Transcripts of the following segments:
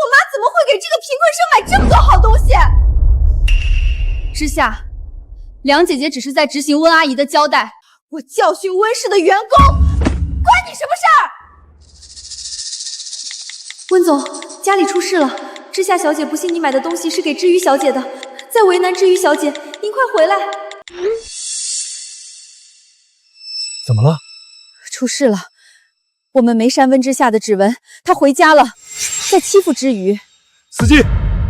妈怎么会给这个贫困生买这么多好东西？之夏，梁姐姐只是在执行温阿姨的交代，我教训温氏的员工，关你什么事儿？温总，家里出事了，之夏小姐不信你买的东西是给知瑜小姐的，在为难知瑜小姐，您快回来。怎么了？出事了，我们没删温之夏的指纹，她回家了，在欺负知瑜。司机，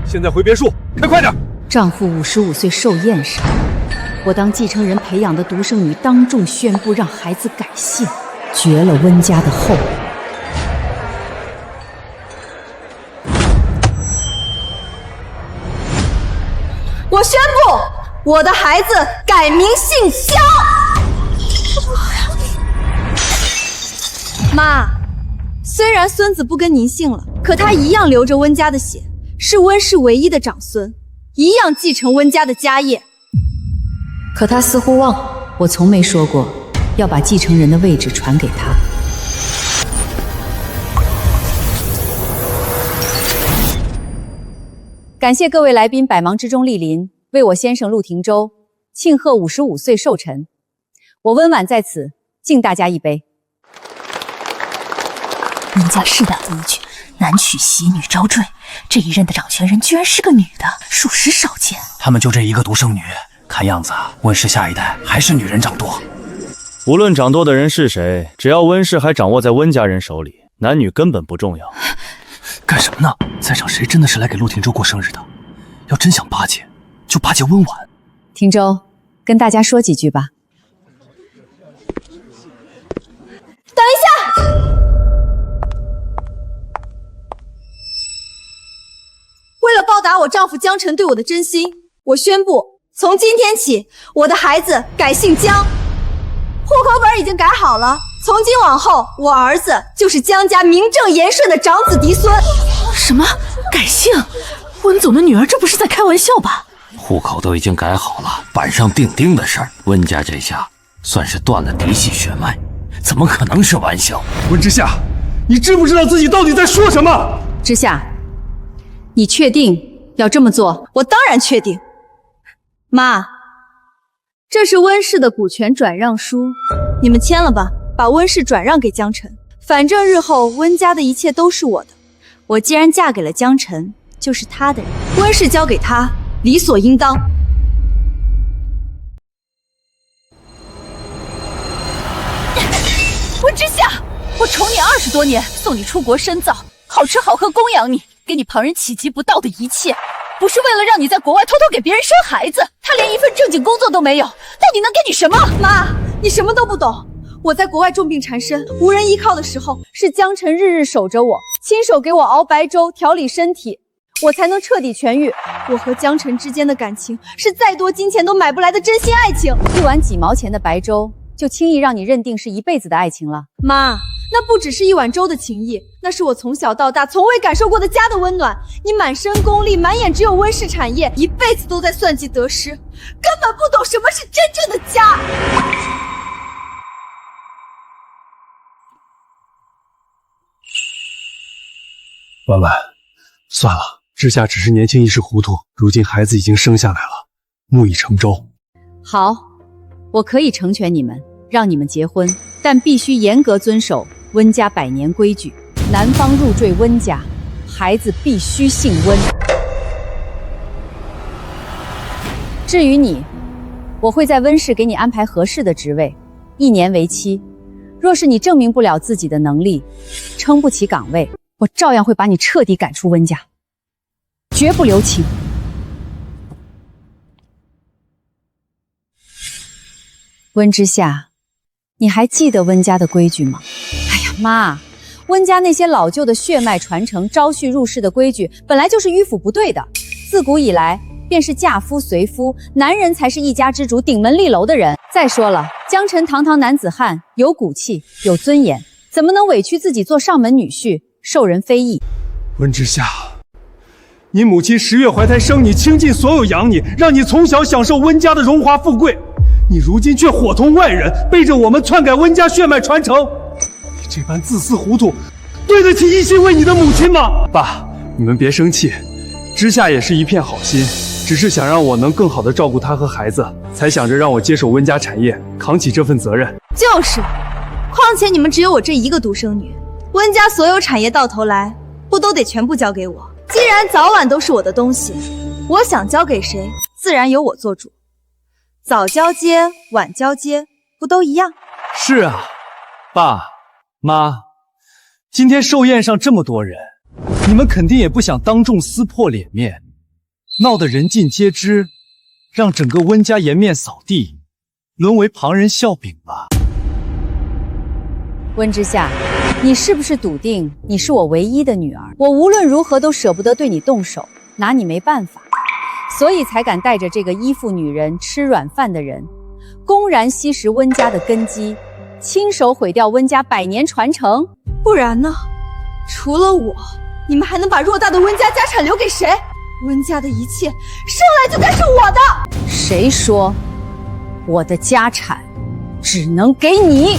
现在回别墅，开快点！丈夫55岁寿宴上，我当继承人培养的独生女当众宣布让孩子改姓，绝了温家的后路。我宣布，我的孩子改名姓萧。妈，虽然孙子不跟您姓了，可他一样流着温家的血，是温氏唯一的长孙，一样继承温家的家业。可他似乎忘了，我从没说过要把继承人的位置传给他。感谢各位来宾百忙之中莅临，为我先生陆廷舟庆贺55岁寿辰。我温婉在此敬大家一杯。温家世代宗矩，男娶媳，女招赘，这一任的掌权人居然是个女的，属实少见。他们就这一个独生女，看样子温氏下一代还是女人掌舵。无论掌舵的人是谁，只要温氏还掌握在温家人手里，男女根本不重要。干什么呢？在场谁真的是来给陆廷舟过生日的？要真想巴结，就巴结温婉。廷舟，跟大家说几句吧。等一下！为了报答我丈夫江辰对我的真心，我宣布，从今天起，我的孩子改姓江，户口本已经改好了。从今往后，我儿子就是江家名正言顺的长子嫡孙。什么？改姓？温总的女儿这不是在开玩笑吧？户口都已经改好了，板上钉钉的事儿，温家这下算是断了嫡系血脉，怎么可能是玩笑？温之夏，你知不知道自己到底在说什么？之夏，你确定要这么做？我当然确定。妈，这是温氏的股权转让书，你们签了吧，把温氏转让给江辰。反正日后温家的一切都是我的，我既然嫁给了江辰，就是他的人，温氏交给他，理所应当。温之夏，我宠你20多年，送你出国深造，好吃好喝供养你，给你旁人企及不到的一切，不是为了让你在国外偷偷给别人生孩子。他连一份正经工作都没有，到底能给你什么？妈，你什么都不懂。我在国外重病缠身，无人依靠的时候，是江辰日日守着我，亲手给我熬白粥，调理身体，我才能彻底痊愈。我和江辰之间的感情，是再多金钱都买不来的真心爱情。一碗几毛钱的白粥，就轻易让你认定是一辈子的爱情了？妈，那不只是一碗粥的情谊，那是我从小到大从未感受过的家的温暖。你满身功力，满眼只有温氏产业，一辈子都在算计得失，根本不懂什么是真正的家。婉婉，算了，之夏只是年轻一时糊涂，如今孩子已经生下来了，木已成舟。好，我可以成全你们，让你们结婚，但必须严格遵守温家100年规矩。男方入赘温家，孩子必须姓温。至于你，我会在温氏给你安排合适的职位，1年为期。若是你证明不了自己的能力，撑不起岗位，我照样会把你彻底赶出温家，绝不留情。温之夏，你还记得温家的规矩吗？哎呀妈，温家那些老旧的血脉传承、招婿入室的规矩，本来就是迂腐不对的。自古以来，便是嫁夫随夫，男人才是一家之主、顶门立楼的人。再说了，江辰堂堂男子汉，有骨气，有尊严，怎么能委屈自己做上门女婿，受人非议？温之夏，你母亲10月怀胎生你，倾尽所有养你，让你从小享受温家的荣华富贵。你如今却伙同外人，背着我们篡改温家血脉传承。你这般自私糊涂，对得起一心为你的母亲吗？爸，你们别生气，知夏也是一片好心，只是想让我能更好的照顾她和孩子，才想着让我接手温家产业，扛起这份责任。就是，况且你们只有我这一个独生女，温家所有产业到头来不都得全部交给我？既然早晚都是我的东西，我想交给谁，自然由我做主。早交接，晚交接，不都一样？是啊，爸妈，今天寿宴上这么多人，你们肯定也不想当众撕破脸面，闹得人尽皆知，让整个温家颜面扫地，沦为旁人笑柄吧？温之夏，你是不是笃定你是我唯一的女儿？我无论如何都舍不得对你动手，拿你没办法，所以才敢带着这个依附女人吃软饭的人，公然吸食温家的根基，亲手毁掉温家100年传承。不然呢？除了我，你们还能把偌大的温家家产留给谁？温家的一切生来就该是我的。谁说我的家产只能给你？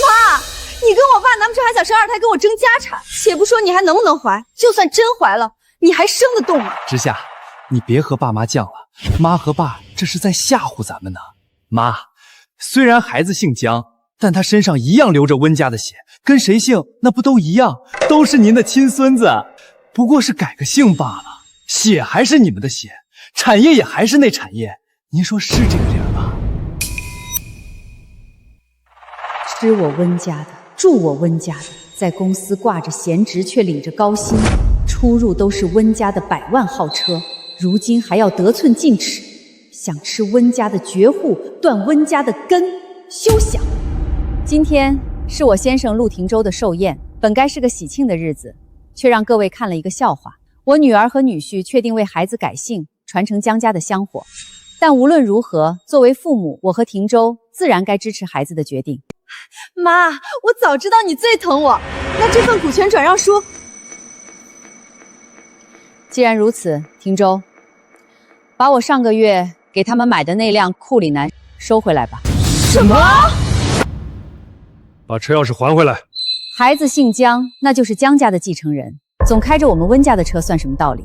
妈，你跟我爸难不成还想生2胎跟我争家产？且不说你还能不能怀，就算真怀了，你还生得动吗？之夏，你别和爸妈犟了，妈和爸这是在吓唬咱们呢。妈，虽然孩子姓姜，但他身上一样流着温家的血，跟谁姓那不都一样，都是您的亲孙子，不过是改个姓罢了。血还是你们的血，产业也还是那产业，您说是这个理儿吗？吃我温家的，住我温家的，在公司挂着闲职却领着高薪，出入都是温家的100万号车，如今还要得寸进尺，想吃温家的绝户，断温家的根，休想！今天是我先生陆廷舟的寿宴，本该是个喜庆的日子，却让各位看了一个笑话。我女儿和女婿确定为孩子改姓，传承姜家的香火，但无论如何，作为父母，我和廷舟自然该支持孩子的决定。妈，我早知道你最疼我，那这份股权转让书……既然如此，廷舟，把我上个月给他们买的那辆库里南收回来吧。什么？把车钥匙还回来。孩子姓姜，那就是姜家的继承人，总开着我们温家的车算什么道理？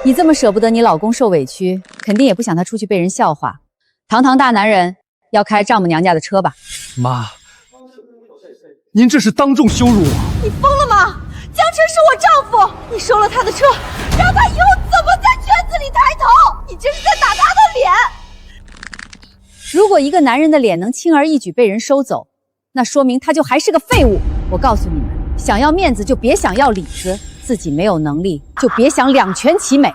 你这么舍不得你老公受委屈，肯定也不想他出去被人笑话。堂堂大男人，要开丈母娘家的车吧？妈，您这是当众羞辱我！你疯了吗？江辰是我丈夫，你收了他的车，让他以后怎么在圈子里抬头？你这是在打他的脸！如果一个男人的脸能轻而易举被人收走，那说明他就还是个废物。我告诉你们，想要面子就别想要里子，自己没有能力就别想两全其美。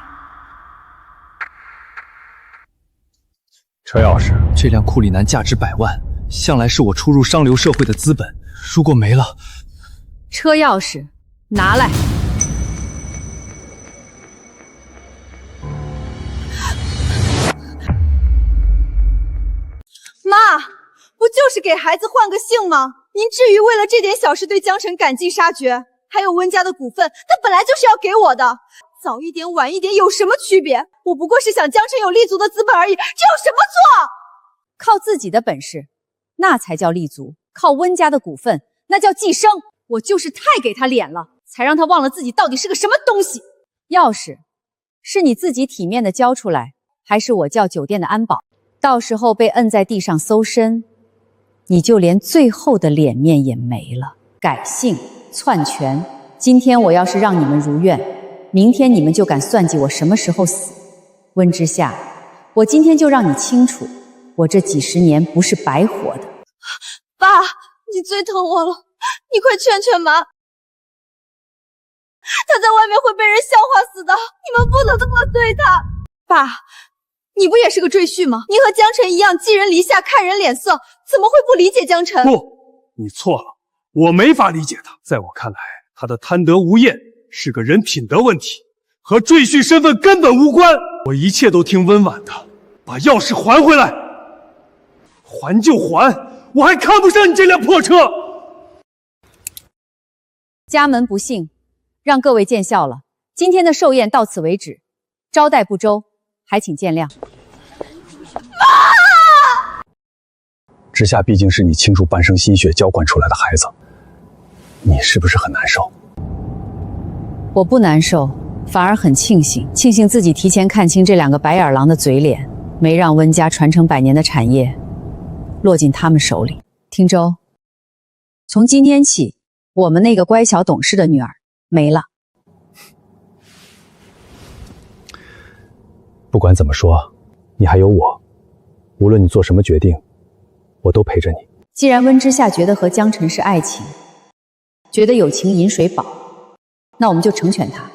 车钥匙，这辆库里南价值100万，向来是我出入商流社会的资本，如果没了……车钥匙拿来。妈，不就是给孩子换个姓吗？您至于为了这点小事对江辰赶尽杀绝？还有温家的股份，他本来就是要给我的，早一点晚一点有什么区别？我不过是想江辰有立足的资本而已，这有什么错？靠自己的本事，那才叫立足；靠温家的股份，那叫寄生。我就是太给他脸了，才让他忘了自己到底是个什么东西。钥匙是你自己体面的交出来，还是我叫酒店的安保？到时候被摁在地上搜身，你就连最后的脸面也没了。改姓篡权，今天我要是让你们如愿，明天你们就敢算计我什么时候死。温之夏，我今天就让你清楚，我这几10年不是白活的。爸，你最疼我了，你快劝劝妈，他在外面会被人笑话死的，你们不能这么对他。爸，你不也是个赘婿吗？你和江辰一样寄人篱下，看人脸色，怎么会不理解江辰？不，你错了，我没法理解他。在我看来，他的贪得无厌是个人品德问题，和赘婿身份根本无关。我一切都听温婉的，把钥匙还回来。还就还，我还看不上你这辆破车。家门不幸，让各位见笑了。今天的寿宴到此为止，招待不周，还请见谅。之夏毕竟是你倾注半生心血浇灌出来的孩子，你是不是很难受？我不难受，反而很庆幸，庆幸自己提前看清这两个白眼狼的嘴脸，没让温家传承100年的产业落进他们手里。听周，从今天起，我们那个乖巧懂事的女儿没了。不管怎么说，你还有我，无论你做什么决定，我都陪着你。既然温之夏觉得和江晨是爱情，觉得友情饮水饱，那我们就成全他。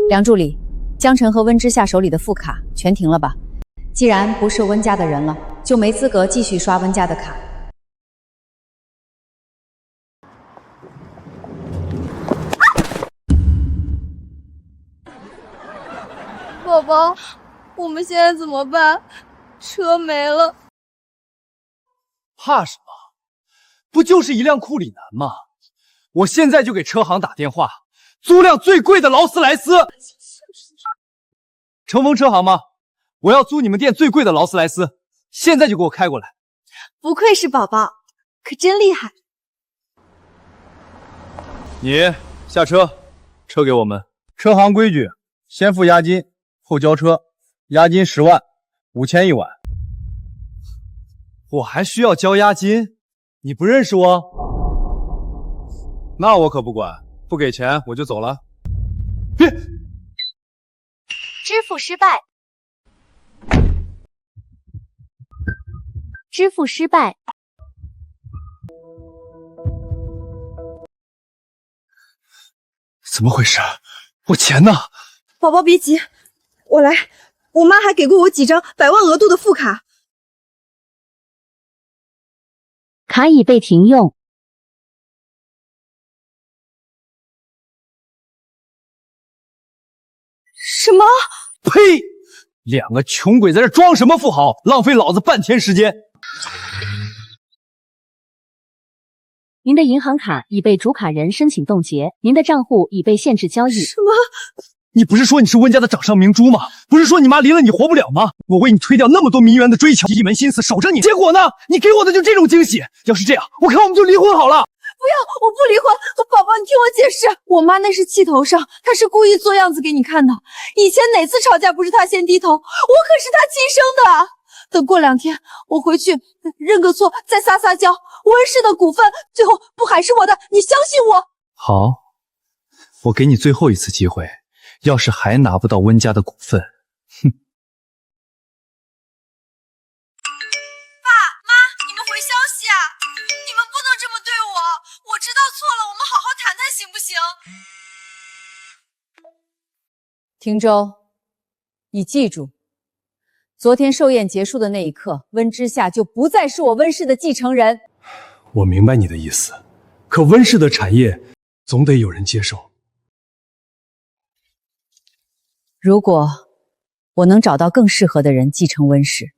梁助理，江晨和温之夏手里的副卡全停了吧？既然不是温家的人了，就没资格继续刷温家的卡。宝宝，我们现在怎么办？车没了。怕什么？不就是一辆库里南吗？我现在就给车行打电话，租辆最贵的劳斯莱斯。乘风车行吗？我要租你们店最贵的劳斯莱斯，现在就给我开过来。不愧是宝宝，可真厉害。你下车，车给我们。车行规矩，先付押金，后交车，押金10万，5000一晚。我还需要交押金？你不认识我？那我可不管，不给钱我就走了。别！支付失败。支付失败。怎么回事？我钱呢？宝宝别急，我来。我妈还给过我几张100万额度的副卡。卡已被停用。什么？呸！两个穷鬼在这装什么富豪，浪费老子半天时间。您的银行卡已被主卡人申请冻结，您的账户已被限制交易。什么？你不是说你是温家的掌上明珠吗？不是说你妈离了你活不了吗？我为你推掉那么多名媛的追求，一门心思守着你，结果呢？你给我的就这种惊喜。要是这样，我看我们就离婚好了。不要，我不离婚。宝宝，你听我解释，我妈那是气头上，她是故意做样子给你看的。以前哪次吵架不是她先低头？我可是她亲生的。等过2天，我回去认个错，再撒撒娇。温氏的股份最后不还是我的？你相信我。好，我给你最后一次机会，要是还拿不到温家的股份，哼！爸妈，你们回消息啊！你们不能这么对我，我知道错了，我们好好谈谈行不行？汀州，你记住，昨天寿宴结束的那一刻，温之夏就不再是我温氏的继承人。我明白你的意思，可温氏的产业总得有人接手。如果我能找到更适合的人继承温氏，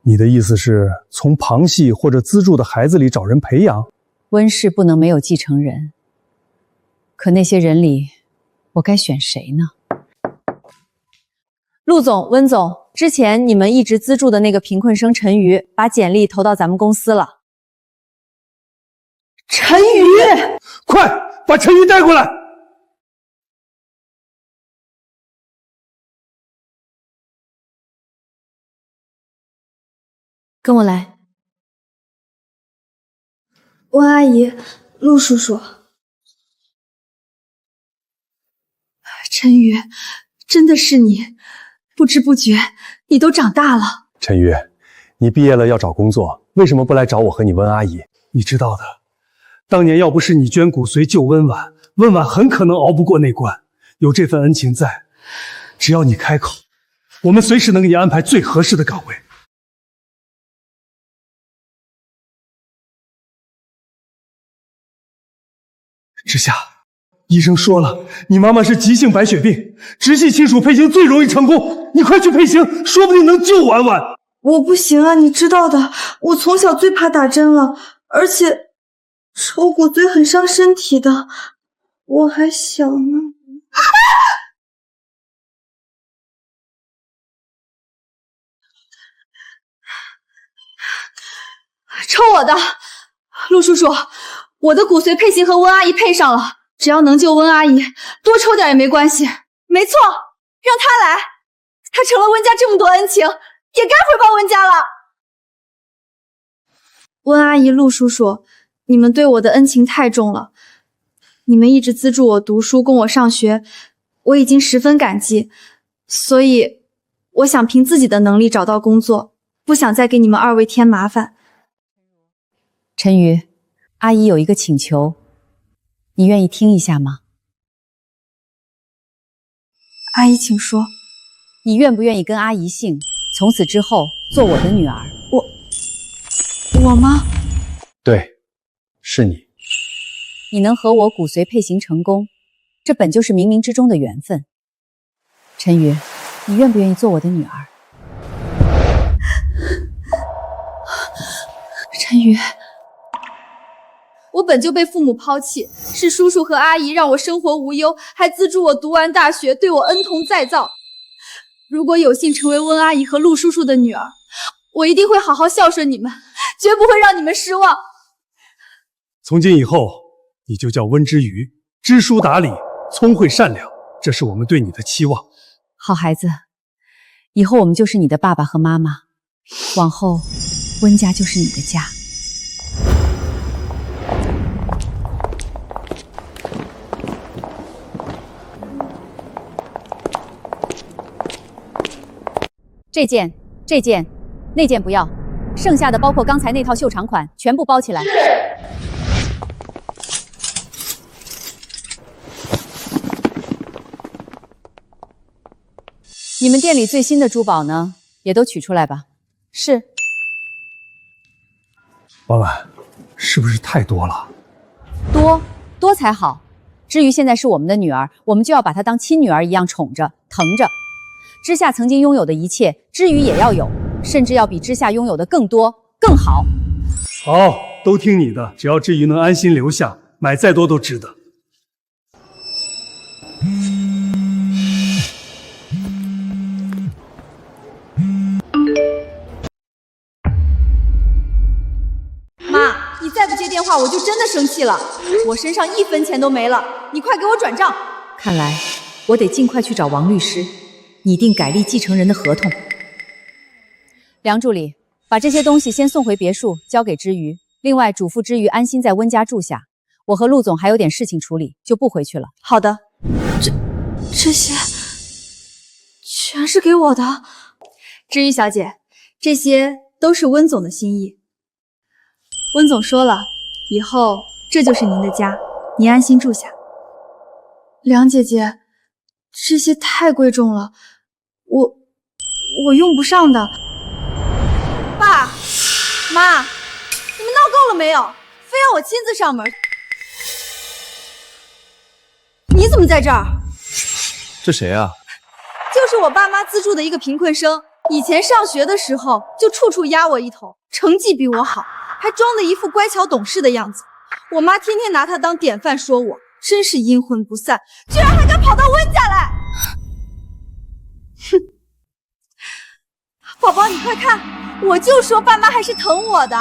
你的意思是从旁系或者资助的孩子里找人培养？温氏不能没有继承人，可那些人里，我该选谁呢？陆总、温总，之前你们一直资助的那个贫困生陈瑜，把简历投到咱们公司了。陈宇，快把陈瑜带过来！跟我来。温阿姨，陆叔叔，陈宇，真的是你，不知不觉你都长大了。陈瑜，你毕业了要找工作，为什么不来找我和你温阿姨？你知道的，当年要不是你捐骨髓救温婉，温婉很可能熬不过那关。有这份恩情在，只要你开口，我们随时能给你安排最合适的岗位。之夏，医生说了，你妈妈是急性白血病，直系亲属配型最容易成功，你快去配型，说不定能救婉婉。我不行啊，你知道的，我从小最怕打针了，而且抽骨髓很伤身体的，我还小呢。抽我的，陆叔叔，我的骨髓配型和温阿姨配上了，只要能救温阿姨，多抽点也没关系。没错，让她来，她承了温家这么多恩情，也该回报温家了。温阿姨、陆叔叔，你们对我的恩情太重了，你们一直资助我读书，供我上学，我已经十分感激，所以我想凭自己的能力找到工作，不想再给你们二位添麻烦。陈瑜，阿姨有一个请求，你愿意听一下吗？阿姨，请说。你愿不愿意跟阿姨姓，从此之后做我的女儿？我吗？对，是你。你能和我骨髓配型成功，这本就是冥冥之中的缘分。陈瑜，你愿不愿意做我的女儿？陈瑜，我本就被父母抛弃，是叔叔和阿姨让我生活无忧，还资助我读完大学，对我恩同再造。如果有幸成为温阿姨和陆叔叔的女儿，我一定会好好孝顺你们，绝不会让你们失望。从今以后，你就叫温之瑜，知书达理，聪慧善良，这是我们对你的期望。好孩子，以后我们就是你的爸爸和妈妈，往后温家就是你的家。这件，那件不要，剩下的包括刚才那套秀长款，全部包起来。你们店里最新的珠宝呢，也都取出来吧。是。婉婉，是不是太多了？多才好。至于现在是我们的女儿，我们就要把她当亲女儿一样宠着、疼着。之夏曾经拥有的一切，之余也要有，甚至要比之夏拥有的更多、更好。好，都听你的，只要之瑜能安心留下，买再多都值得。妈，你再不接电话，我就真的生气了。我身上1分钱都没了，你快给我转账。看来我得尽快去找王律师，拟定改立继承人的合同。梁助理，把这些东西先送回别墅，交给之瑜。另外，嘱咐之瑜安心在温家住下。我和陆总还有点事情处理，就不回去了。好的。这些全是给我的。之瑜小姐，这些都是温总的心意。温总说了，以后这就是您的家，您安心住下。梁姐姐，这些太贵重了，我用不上的。爸妈，你们闹够了没有？非要我亲自上门。你怎么在这儿？这谁啊？就是我爸妈资助的一个贫困生，以前上学的时候就处处压我一头，成绩比我好，还装的一副乖巧懂事的样子。我妈天天拿他当典范说我，真是阴魂不散，居然还敢跑到温家来！哼，宝宝你快看，我就说爸妈还是疼我的，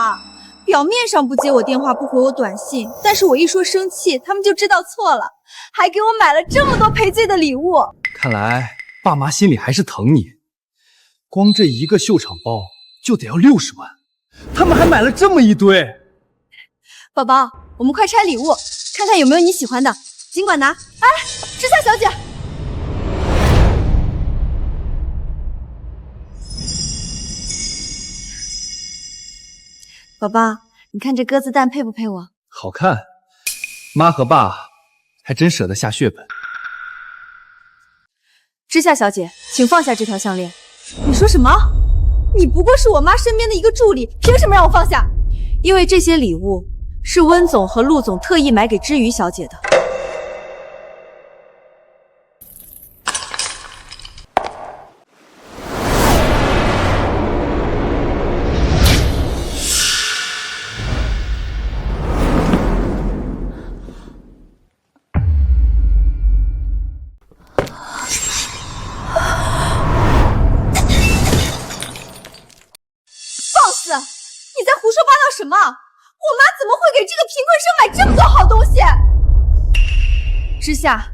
表面上不接我电话不回我短信，但是我一说生气，他们就知道错了，还给我买了这么多赔罪的礼物。看来爸妈心里还是疼你，光这一个秀场包就得要60万，他们还买了这么一堆。宝宝，我们快拆礼物，看看有没有你喜欢的，尽管拿。哎，之夏小姐，宝宝，你看这鸽子蛋配不配我？好看，妈和爸还真舍得下血本。之夏小姐，请放下这条项链。你说什么？你不过是我妈身边的一个助理，凭什么让我放下？因为这些礼物是温总和陆总特意买给之瑜小姐的。放肆！你在胡说八道什么？我妈怎么会买这么多好东西？之夏，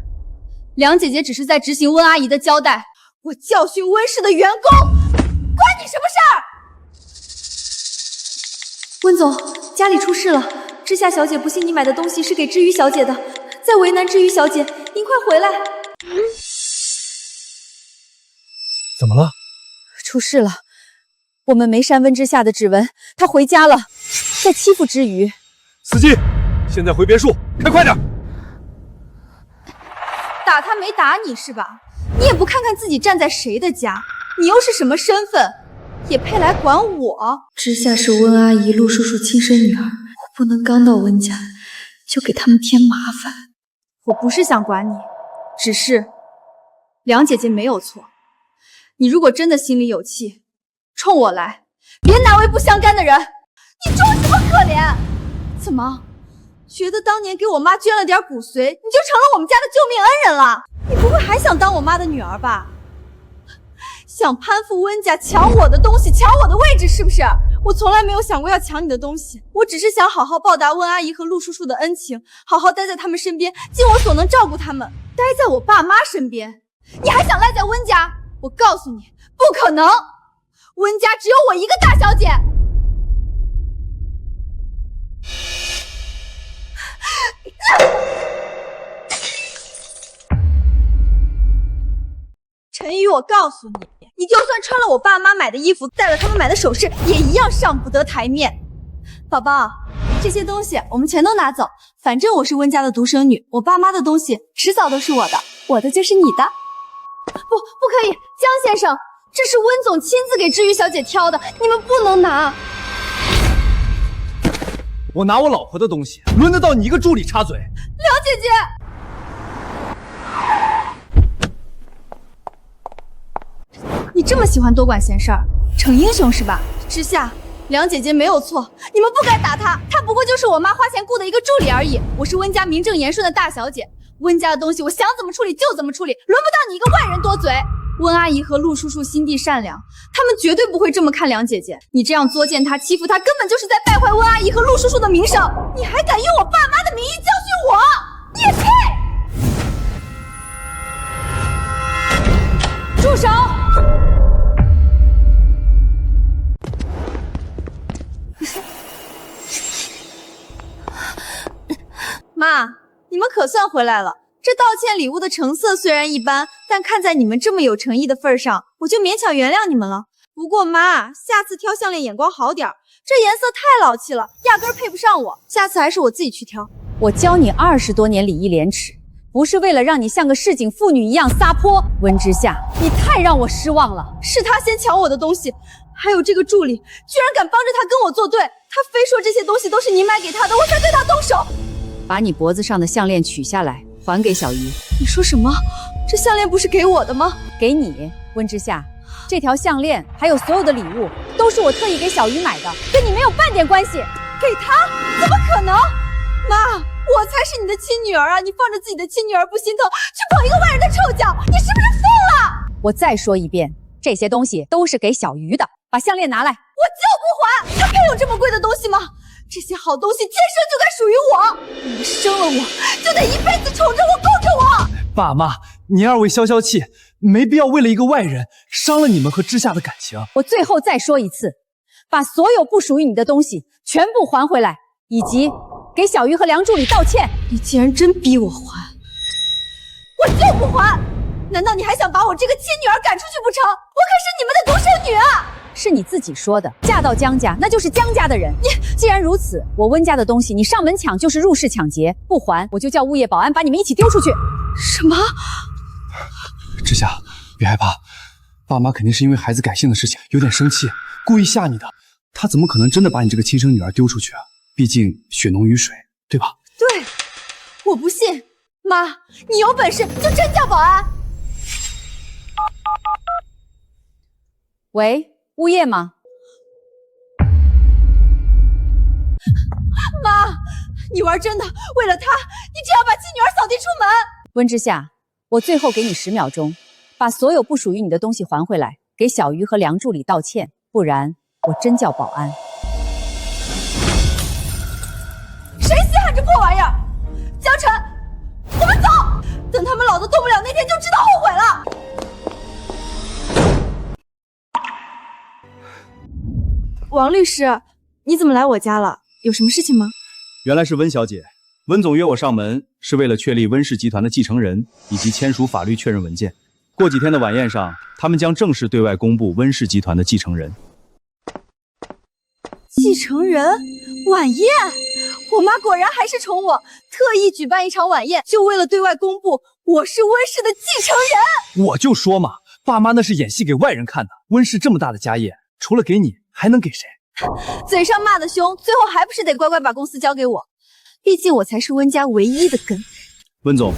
梁姐姐只是在执行温阿姨的交代，我教训温氏的员工，关你什么事儿？温总，家里出事了，之夏小姐不信你买的东西是给知瑜小姐的，在为难知瑜小姐，您快回来！怎么了？出事了，我们没删温之夏的指纹，她回家了，在欺负知瑜。司机，现在回别墅，开快点！打他没打你是吧？你也不看看自己站在谁的家，你又是什么身份，也配来管我？知夏是温阿姨、陆叔叔亲生女儿，我不能刚到温家就给他们添麻烦。我不是想管你，只是梁姐姐没有错。你如果真的心里有气，冲我来，别难为不相干的人。你装什么可怜？怎么？觉得当年给我妈捐了点骨髓，你就成了我们家的救命恩人了？你不会还想当我妈的女儿吧？想攀附温家，抢我的东西，抢我的位置，是不是？我从来没有想过要抢你的东西，我只是想好好报答温阿姨和陆叔叔的恩情，好好待在他们身边，尽我所能照顾他们，待在我爸妈身边。你还想赖在温家？我告诉你，不可能！温家只有我一个大小姐。陈宇，我告诉你，你就算穿了我爸妈买的衣服，戴了他们买的首饰，也一样上不得台面。宝宝，这些东西我们全都拿走，反正我是温家的独生女，我爸妈的东西迟早都是我的，我的就是你的。不可以，江先生，这是温总亲自给知瑜小姐挑的，你们不能拿。我拿我老婆的东西，轮得到你一个助理插嘴？梁姐姐，你这么喜欢多管闲事儿，逞英雄是吧？之夏，梁姐姐没有错，你们不该打她，她不过就是我妈花钱雇的一个助理而已。我是温家名正言顺的大小姐，温家的东西我想怎么处理就怎么处理，轮不到你一个外人多嘴。温阿姨和陆叔叔心地善良，他们绝对不会这么看梁姐姐。你这样作践她、欺负她，根本就是在败坏温阿姨和陆叔叔的名声。你还敢用我爸妈的名义教训我？你也配！住手！妈，你们可算回来了。这道歉礼物的成色虽然一般，但看在你们这么有诚意的份上，我就勉强原谅你们了。不过妈，下次挑项链眼光好点，这颜色太老气了，压根配不上我。下次还是我自己去挑。我教你20多年礼义廉耻，不是为了让你像个市井妇女一样撒泼。温之夏，你太让我失望了。是他先抢我的东西，还有这个助理，居然敢帮着他跟我作对。他非说这些东西都是你买给他的，我才对他动手。把你脖子上的项链取下来，还给小鱼。你说什么？这项链不是给我的吗？给你，温之夏。这条项链还有所有的礼物，都是我特意给小鱼买的，跟你没有半点关系。给他？怎么可能？妈，我才是你的亲女儿啊！你放着自己的亲女儿不心疼，去捧一个外人的臭脚，你是不是疯了？我再说一遍，这些东西都是给小鱼的，把项链拿来。我就不还！他配有这么贵的东西吗？这些好东西天生就该属于我。你们生了我，就得一辈子宠着我，供着我。爸妈，您二位消消气，没必要为了一个外人伤了你们和之夏的感情。我最后再说一次，把所有不属于你的东西全部还回来，以及给小鱼和梁助理道歉。你既然真逼我还，我就不还。难道你还想把我这个亲女儿赶出去不成？我可是你们的独生女啊！是你自己说的，嫁到江家那就是江家的人。既然如此，我温家的东西你上门抢就是入室抢劫，不还我就叫物业保安把你们一起丢出去。什么？之夏，别害怕，爸妈肯定是因为孩子改姓的事情有点生气，故意吓你的。他怎么可能真的把你这个亲生女儿丢出去啊？毕竟血浓于水，对吧？对，我不信。妈，你有本事就真叫保安。喂，物业吗？妈，你玩真的？为了他，你只要把亲女儿扫地出门？温之夏，我最后给你10秒钟，把所有不属于你的东西还回来，给小鱼和梁助理道歉，不然我真叫保安。谁稀罕着破我天就知道后悔了。王律师，你怎么来我家了？有什么事情吗？原来是温小姐，温总约我上门是为了确立温氏集团的继承人以及签署法律确认文件。过几天的晚宴上，他们将正式对外公布温氏集团的继承人。继承人？晚宴？我妈果然还是宠我，特意举办一场晚宴，就为了对外公布我是温氏的继承人。我就说嘛，爸妈那是演戏给外人看的。温氏这么大的家业，除了给你，还能给谁？嘴上骂得凶，最后还不是得乖乖把公司交给我，毕竟我才是温家唯一的根。温总，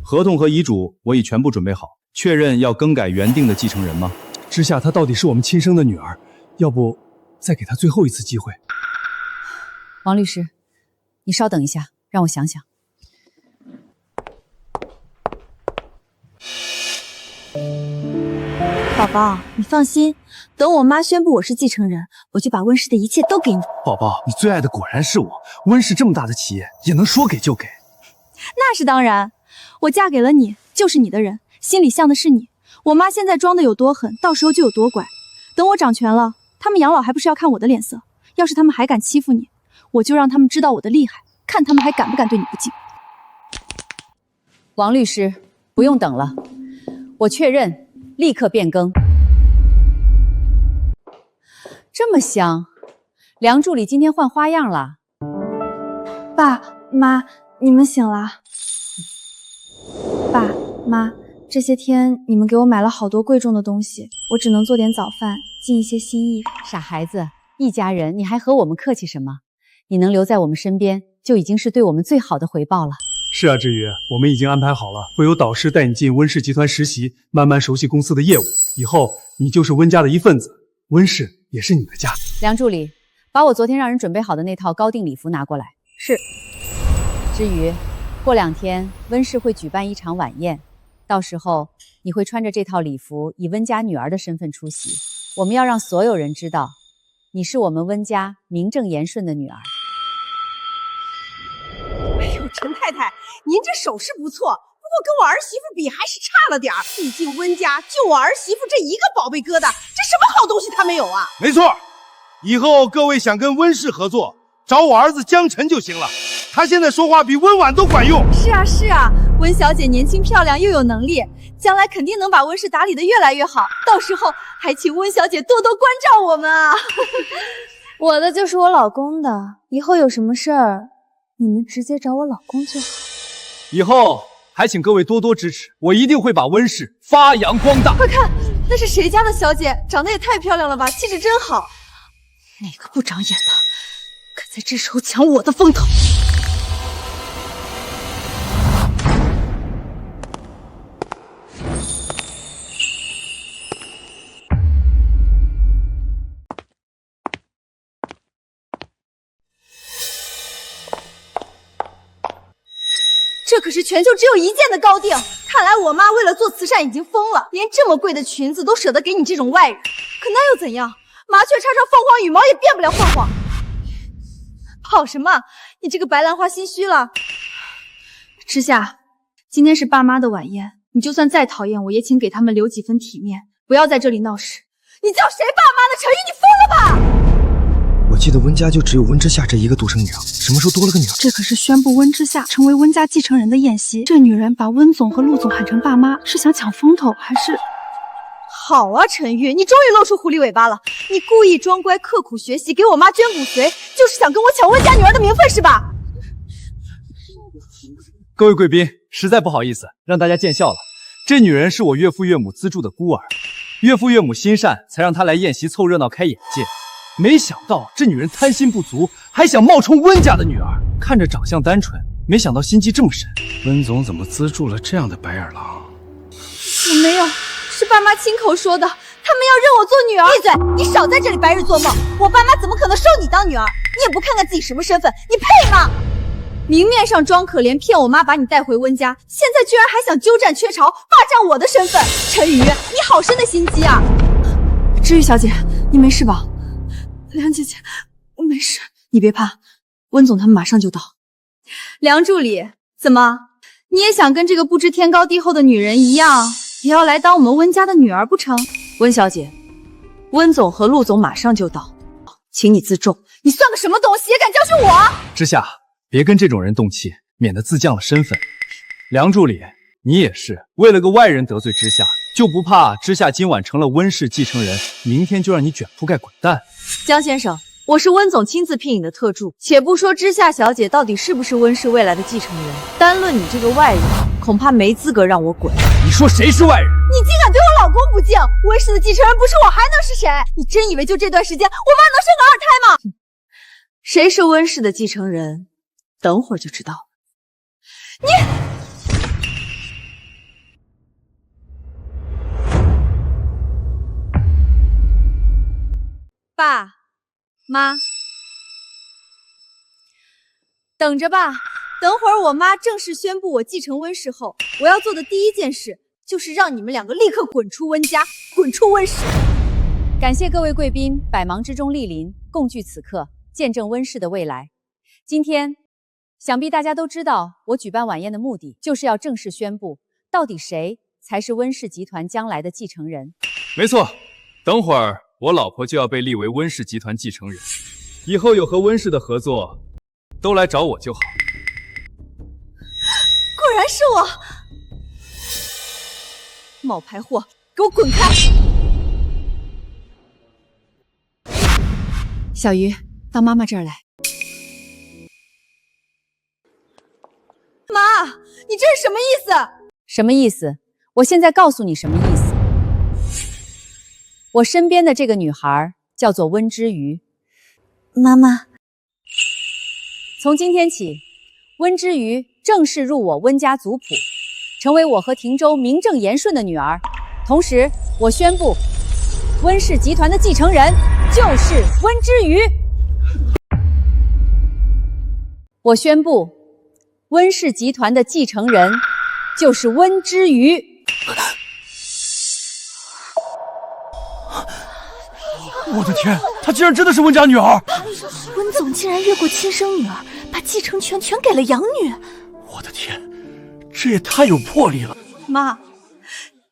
合同和遗嘱我已全部准备好，确认要更改原定的继承人吗？之夏她到底是我们亲生的女儿，要不再给她最后一次机会？王律师，你稍等一下，让我想想。宝宝，你放心，等我妈宣布我是继承人，我就把温氏的一切都给你。宝宝，你最爱的果然是我。温氏这么大的企业，也能说给就给？那是当然，我嫁给了你，就是你的人，心里向的是你。我妈现在装的有多狠，到时候就有多乖。等我掌权了，他们养老还不是要看我的脸色？要是他们还敢欺负你，我就让他们知道我的厉害，看他们还敢不敢对你不敬。王律师，不用等了，我确认，立刻变更。这么香，梁助理今天换花样了。爸妈，你们醒了。爸妈，这些天你们给我买了好多贵重的东西，我只能做点早饭，尽一些心意。傻孩子，一家人，你还和我们客气什么？你能留在我们身边，就已经是对我们最好的回报了。是啊，志宇，我们已经安排好了，会有导师带你进温氏集团实习，慢慢熟悉公司的业务。以后你就是温家的一份子，温氏也是你的家。梁助理，把我昨天让人准备好的那套高定礼服拿过来。是。至于过2天温氏会举办一场晚宴，到时候你会穿着这套礼服，以温家女儿的身份出席。我们要让所有人知道，你是我们温家名正言顺的女儿。哎呦，陈太太，您这手势不错，不过跟我儿媳妇比还是差了点儿。毕竟温家就我儿媳妇这一个宝贝疙瘩，这什么好东西她没有啊？没错，以后各位想跟温氏合作，找我儿子江晨就行了。他现在说话比温婉都管用。是啊是啊，温小姐年轻漂亮又有能力，将来肯定能把温氏打理得越来越好。到时候还请温小姐多多关照我们啊。我的就是我老公的，以后有什么事儿，你们直接找我老公就好。以后还请各位多多支持，我一定会把温氏发扬光大。快看，那是谁家的小姐？长得也太漂亮了吧，气质真好。哪个不长眼的，敢在这时候抢我的风头？这可是全球只有一件的高定，看来我妈为了做慈善已经疯了，连这么贵的裙子都舍得给你这种外人。可那又怎样？麻雀插上凤凰羽毛也变不了凤凰。跑什么？你这个白兰花心虚了。之夏，今天是爸妈的晚宴，你就算再讨厌我，也请给他们留几分体面，不要在这里闹事。你叫谁爸妈的？陈宇，你疯了吧？我记得温家就只有温之夏这一个独生女啊，什么时候多了个女儿？这可是宣布温之夏成为温家继承人的宴席，这女人把温总和陆总喊成爸妈，是想抢风头还是？好啊，陈玉，你终于露出狐狸尾巴了！你故意装乖，刻苦学习，给我妈捐骨髓，就是想跟我抢温家女儿的名分是吧？各位贵宾，实在不好意思，让大家见笑了。这女人是我岳父岳母资助的孤儿，岳父岳母心善，才让她来宴席凑热闹开眼界。没想到这女人贪心不足，还想冒充温家的女儿。看着长相单纯，没想到心机这么深。温总怎么资助了这样的白眼狼？我没有，是爸妈亲口说的，他们要认我做女儿。闭嘴！你少在这里白日做梦！我爸妈怎么可能收你当女儿？你也不看看自己什么身份，你配吗？明面上装可怜，骗我妈把你带回温家，现在居然还想鸠占鹊巢，霸占我的身份。陈宇，你好深的心机啊！知玉小姐，你没事吧？梁姐姐，我没事，你别怕，温总他们马上就到。梁助理，怎么，你也想跟这个不知天高地厚的女人一样，也要来当我们温家的女儿不成？温小姐，温总和陆总马上就到，请你自重。你算个什么东西，也敢教训我？之夏，别跟这种人动气，免得自降了身份。梁助理，你也是，为了个外人得罪之夏，就不怕之夏今晚成了温氏继承人，明天就让你卷铺盖滚蛋？江先生，我是温总亲自聘你的特助，且不说之夏小姐到底是不是温氏未来的继承人，单论你这个外人，恐怕没资格让我滚。你说谁是外人？你竟敢对我老公不敬！温氏的继承人不是我还能是谁？你真以为就这段时间，我妈能生个二胎吗？谁是温氏的继承人，等会儿就知道了。爸妈，等着吧。等会儿我妈正式宣布我继承温氏后，我要做的第一件事就是让你们两个立刻滚出温家，滚出温氏。感谢各位贵宾百忙之中莅临，共聚此刻，见证温氏的未来。今天，想必大家都知道，我举办晚宴的目的就是要正式宣布，到底谁才是温氏集团将来的继承人。没错，等会儿我老婆就要被立为温氏集团继承人，以后有和温氏的合作，都来找我就好。果然是我！冒牌货，给我滚开！小鱼，到妈妈这儿来。妈，你这是什么意思？什么意思？我现在告诉你什么意思。我身边的这个女孩叫做温之瑜。妈妈，从今天起，温之瑜正式入我温家族谱，成为我和廷州名正言顺的女儿。同时，我宣布，温氏集团的继承人就是温之瑜。我宣布，温氏集团的继承人就是温之瑜。我的天，她竟然真的是温家女儿！温总竟然越过亲生女儿，把继承权全给了养女。我的天，这也太有魄力了！妈，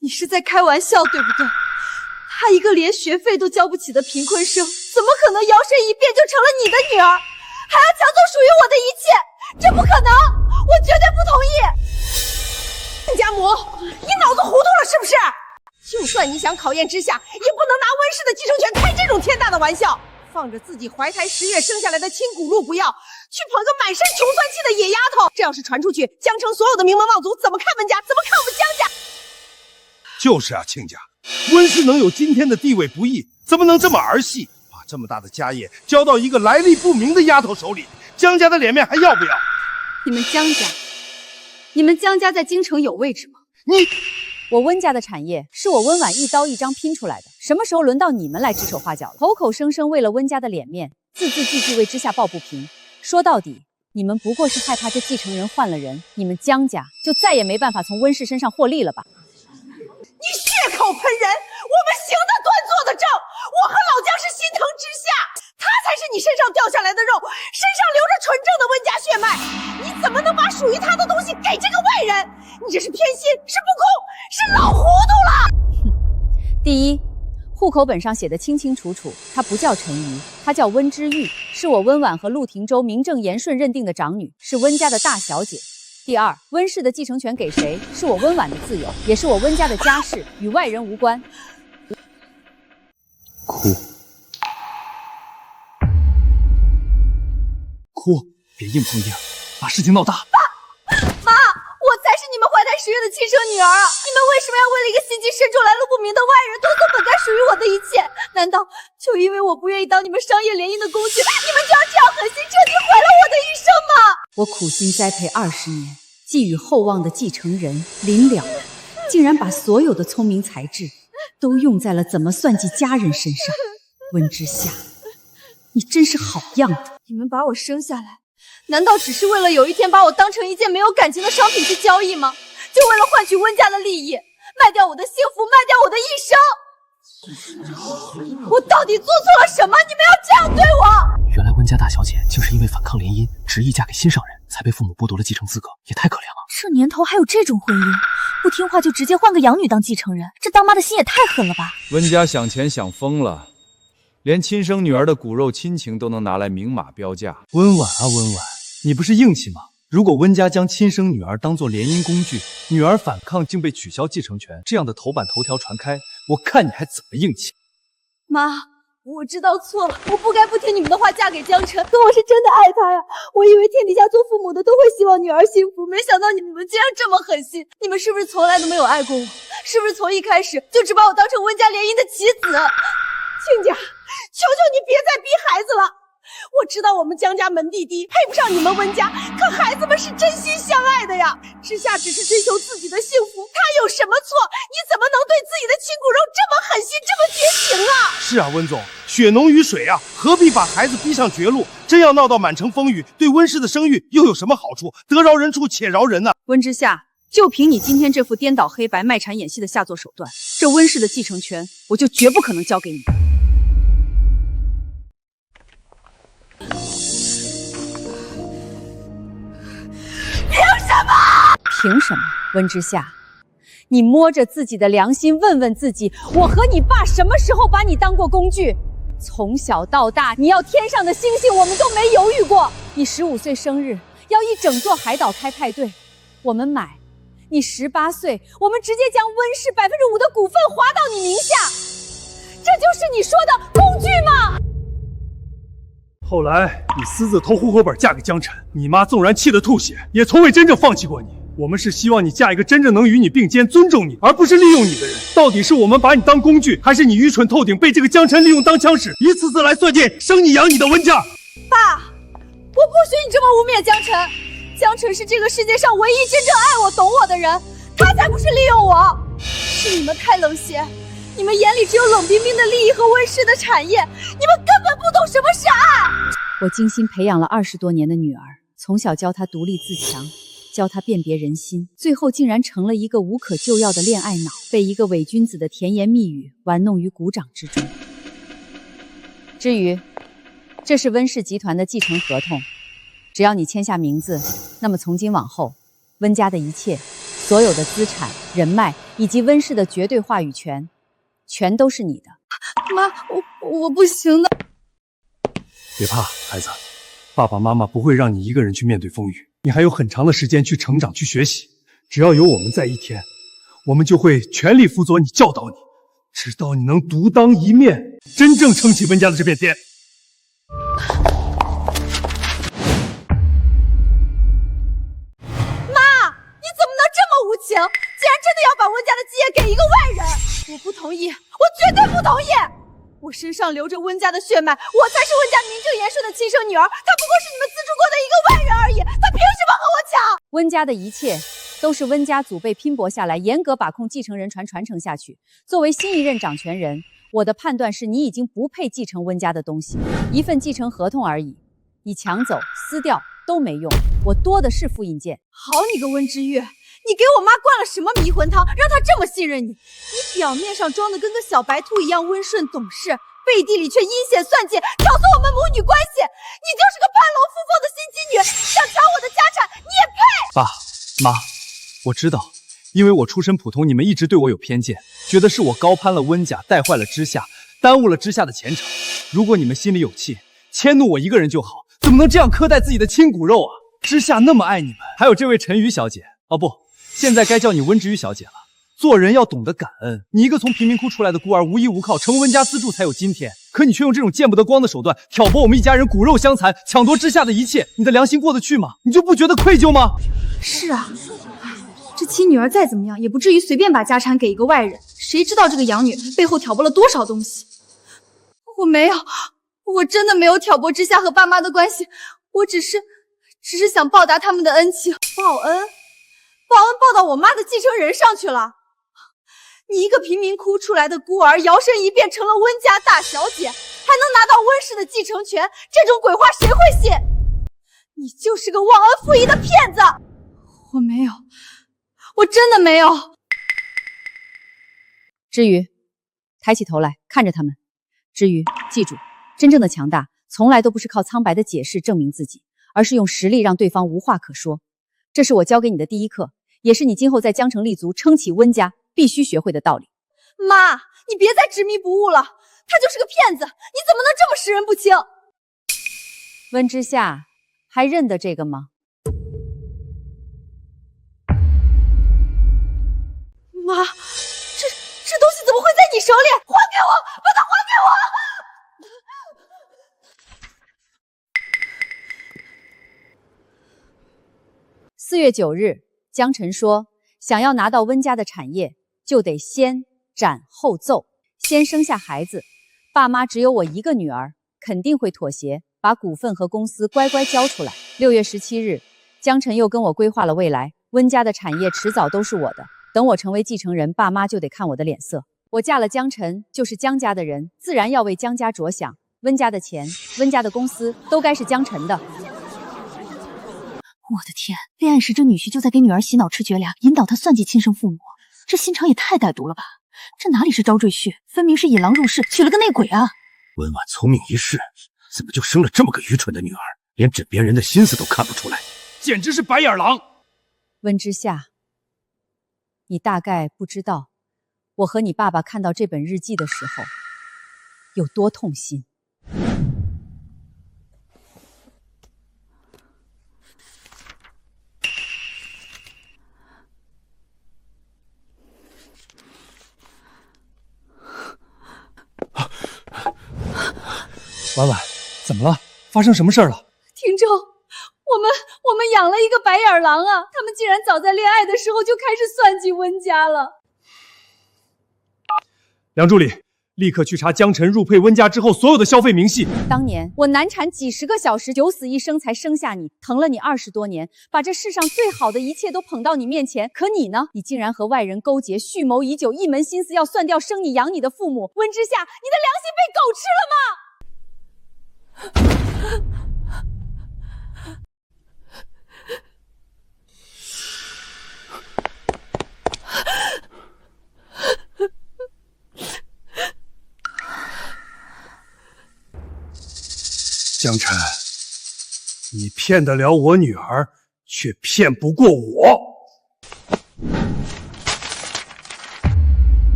你是在开玩笑对不对？她一个连学费都交不起的贫困生，怎么可能摇身一变就成了你的女儿，还要抢走属于我的一切？这不可能，我绝对不同意！家母，你脑子糊涂了是不是？就算你想考验之下，也不能拿温氏的继承权开这种天大的玩笑。放着自己怀胎10月生下来的亲骨肉不要，去捧个满身穷酸气的野丫头，这要是传出去，江城所有的名门望族怎么看温家，怎么看我们江家？就是啊，亲家，温氏能有今天的地位不易，怎么能这么儿戏？把这么大的家业交到一个来历不明的丫头手里，江家的脸面还要不要？你们江家在京城有位置吗？我温家的产业是我温婉一刀一张拼出来的，什么时候轮到你们来指手画脚了？口口声声为了温家的脸面，字字句句为之下抱不平。说到底，你们不过是害怕这继承人换了人，你们江家就再也没办法从温氏身上获利了吧？你血口喷人，我们行得端坐得正，我和老江是心疼之下，他才是你身上掉下来的肉，身上流着纯正的温家血脉，你怎么能把属于他的东西给这个外人？你这是偏心，是不公，是老糊涂了。第一，户口本上写的清清楚楚，她不叫陈瑜，她叫温之玉，是我温婉和陆廷州名正言顺认定的长女，是温家的大小姐。第二，温氏的继承权给谁，是我温婉的自由，也是我温家的家事，与外人无关。哭，别硬碰硬，把事情闹大。妈，我才是你们怀胎10月的亲生女儿啊！你们为什么要为了一个心机深重、来路不明的外人夺走本该属于我的一切？难道就因为我不愿意当你们商业联姻的工具，你们就要这样狠心彻底毁了我的一生吗？我苦心栽培20年，寄予厚望的继承人临了，竟然把所有的聪明才智都用在了怎么算计家人身上。温之夏，你真是好样的！你们把我生下来，难道只是为了有一天把我当成一件没有感情的商品去交易吗？就为了换取温家的利益，卖掉我的幸福，卖掉我的一生？我到底做错了什么？你们要这样对我？原来温家大小姐竟是因为反抗联姻，执意嫁给心上人，才被父母剥夺了继承资格，也太可怜了。这年头还有这种婚姻，不听话就直接换个养女当继承人，这当妈的心也太狠了吧！温家想钱想疯了，连亲生女儿的骨肉亲情都能拿来明码标价。温婉啊温婉，你不是硬气吗？如果温家将亲生女儿当作联姻工具，女儿反抗竟被取消继承权，这样的头版头条传开，我看你还怎么硬气？妈，我知道错了，我不该不听你们的话嫁给江辰，可我是真的爱他呀！我以为天底下做父母的都会希望女儿幸福，没想到你们竟然这么狠心！你们是不是从来都没有爱过我？是不是从一开始就只把我当成温家联姻的棋子？亲家，求求你别再逼孩子了！我知道我们江家门第低，配不上你们温家，可孩子们是真心相爱的呀。之夏只是追求自己的幸福，他有什么错？你怎么能对自己的亲骨肉这么狠心，这么绝情啊？是啊，温总，血浓于水啊，何必把孩子逼上绝路？真要闹到满城风雨，对温氏的声誉又有什么好处？得饶人处且饶人呢？温之夏，就凭你今天这副颠倒黑白、卖产演戏的下作手段，这温氏的继承权我就绝不可能交给你。凭什么？温之夏，你摸着自己的良心问问自己，我和你爸什么时候把你当过工具？从小到大，你要天上的星星，我们都没犹豫过。你15岁生日要一整座海岛开派对，我们买。你18岁，我们直接将温氏5%的股份划到你名下，这就是你说的工具吗？后来你私自偷户口本嫁给江辰，你妈纵然气得吐血，也从未真正放弃过你。我们是希望你嫁一个真正能与你并肩、尊重你，而不是利用你的人。到底是我们把你当工具，还是你愚蠢透顶，被这个江辰利用当枪使，一次次来算计生你养你的温家？爸，我不许你这么污蔑江辰。江辰是这个世界上唯一真正爱我、懂我的人，他才不是利用我。是你们太冷血，你们眼里只有冷冰冰的利益和温氏的产业，你们根本不懂什么是爱。我精心培养了20多年的女儿，从小教她独立自强，教她辨别人心，最后竟然成了一个无可救药的恋爱脑，被一个伪君子的甜言蜜语玩弄于股掌之中。至于，这是温氏集团的继承合同，只要你签下名字，那么从今往后，温家的一切，所有的资产、人脉以及温氏的绝对话语权，全都是你的。妈，我不行的。别怕，孩子，爸爸妈妈不会让你一个人去面对风雨，你还有很长的时间去成长、去学习。只要有我们在一天，我们就会全力辅佐你、教导你，直到你能独当一面，真正撑起温家的这片天。妈，你怎么能这么无情？竟然真的要把温家的基业给一个外人！我不同意，我绝对不同意！我身上流着温家的血脉，我才是温家名正言顺的亲生女儿，她不过是你们资助过的一个外人而已，她凭什么和我抢？温家的一切都是温家祖辈拼搏下来，严格把控继承人传承下去。作为新一任掌权人，我的判断是你已经不配继承温家的东西，一份继承合同而已，你抢走、撕掉都没用，我多的是复印件。好你个温之月，你给我妈灌了什么迷魂汤，让她这么信任你？你表面上装的跟个小白兔一样温顺懂事，背地里却阴险算计，挑唆我们母女关系。你就是个攀龙附凤的心机女，想抢我的家产，你也配？爸妈，我知道，因为我出身普通，你们一直对我有偏见，觉得是我高攀了温家，带坏了之夏，耽误了之夏的前程。如果你们心里有气，迁怒我一个人就好，怎么能这样苛待自己的亲骨肉啊？之夏那么爱你们，还有这位陈瑜小姐，哦不，现在该叫你温之瑜小姐了。做人要懂得感恩，你一个从贫民窟出来的孤儿，无依无靠，成为温家资助才有今天。可你却用这种见不得光的手段挑拨我们一家人骨肉相残，抢夺之夏的一切，你的良心过得去吗？你就不觉得愧疚吗？是啊，这亲女儿再怎么样，也不至于随便把家产给一个外人。谁知道这个养女背后挑拨了多少东西？我没有，我真的没有挑拨之夏和爸妈的关系，我只是想报答他们的恩情。报恩报到我妈的继承人上去了。你一个贫民窟出来的孤儿，摇身一变成了温家大小姐，还能拿到温氏的继承权，这种鬼话谁会信？你就是个忘恩负义的骗子！我没有，我真的没有。之余，抬起头来看着他们。之余，记住，真正的强大从来都不是靠苍白的解释证明自己，而是用实力让对方无话可说。这是我教给你的第一课，也是你今后在江城立足、撑起温家必须学会的道理。妈，你别再执迷不悟了，他就是个骗子，你怎么能这么识人不清？温之夏，还认得这个吗？妈，这东西怎么会在你手里？还给我，把它还给我！4月9日，江晨说，想要拿到温家的产业，就得先斩后奏，先生下孩子。爸妈只有我一个女儿，肯定会妥协，把股份和公司乖乖交出来。6月17日，江晨又跟我规划了未来，温家的产业迟早都是我的。等我成为继承人，爸妈就得看我的脸色。我嫁了江晨，就是江家的人，自然要为江家着想。温家的钱，温家的公司，都该是江晨的。我的天，恋爱时这女婿就在给女儿洗脑吃绝粮，引导她算计亲生父母，这心肠也太歹毒了吧！这哪里是招赘婿，分明是引狼入室，娶了个内鬼啊！温婉聪明一世，怎么就生了这么个愚蠢的女儿，连枕边人的心思都看不出来，简直是白眼狼！温之夏，你大概不知道，我和你爸爸看到这本日记的时候有多痛心。婉婉，怎么了？发生什么事儿了？廷正，我们养了一个白眼狼啊！他们竟然早在恋爱的时候就开始算计温家了。梁助理，立刻去查江晨入配温家之后所有的消费明细。当年我难产几10个小时，九死一生才生下你，疼了你20多年，把这世上最好的一切都捧到你面前。可你呢？你竟然和外人勾结，蓄谋已久，一门心思要算掉生你养你的父母。温之夏，你的良心被狗吃了吗？江晨，你骗得了我女儿，却骗不过我。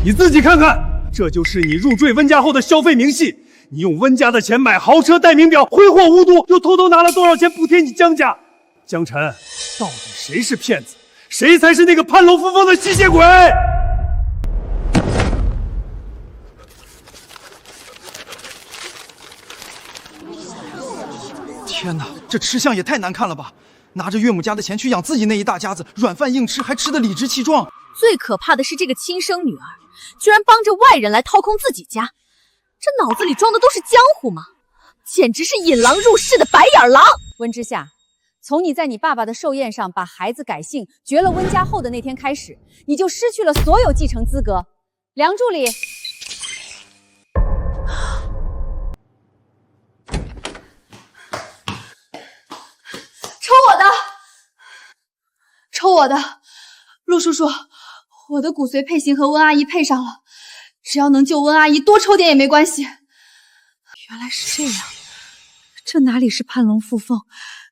你自己看看，这就是你入赘温家后的消费明细。你用温家的钱买豪车、戴名表，挥霍无度，又偷偷拿了多少钱补贴你江家？江晨，到底谁是骗子，谁才是那个攀龙附凤的吸血鬼？天哪，这吃相也太难看了吧！拿着岳母家的钱去养自己那一大家子，软饭硬吃，还吃得理直气壮。最可怕的是这个亲生女儿，居然帮着外人来掏空自己家，这脑子里装的都是江湖吗？简直是引狼入室的白眼狼！温之夏，从你在你爸爸的寿宴上把孩子改姓，绝了温家后的那天开始，你就失去了所有继承资格。梁助理。抽我的，抽我的，陆叔叔，我的骨髓配型和温阿姨配上了，只要能救温阿姨，多抽点也没关系。原来是这样，这哪里是攀龙附凤，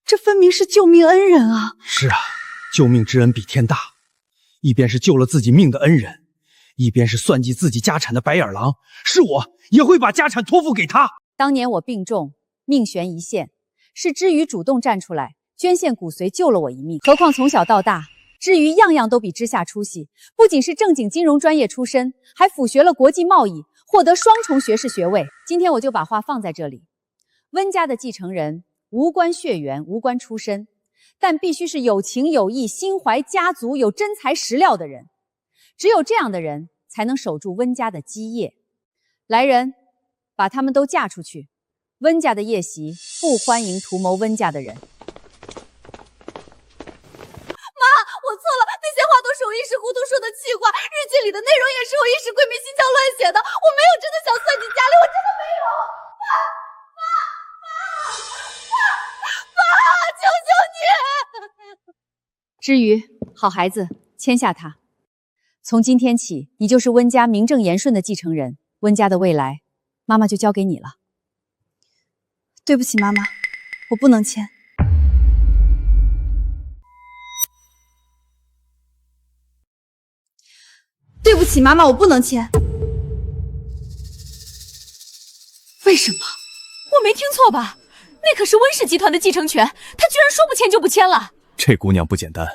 这分明是救命恩人啊！是啊，救命之恩比天大，一边是救了自己命的恩人，一边是算计自己家产的白眼狼。是我也会把家产托付给他。当年我病重，命悬一线，是知瑜主动站出来捐献骨髓救了我一命。何况从小到大，知瑜样样都比之夏出息，不仅是正经金融专业出身，还辅学了国际贸易，获得双重学士学位。今天我就把话放在这里，温家的继承人无关血缘，无关出身，但必须是有情有义、心怀家族、有真材实料的人。只有这样的人，才能守住温家的基业。来人，把他们都嫁出去。温家的夜袭不欢迎图谋温家的人。我错了，那些话都是我一时糊涂说的气话，日记里的内容也是我一时鬼迷心窍乱写的，我没有真的想算计家里，我真的没有。妈，求求你！知瑜，好孩子，签下他。从今天起，你就是温家名正言顺的继承人，温家的未来，妈妈就交给你了。对不起，妈妈，我不能签。对不起，妈妈，我不能签。为什么？我没听错吧？那可是温氏集团的继承权，他居然说不签就不签了。这姑娘不简单，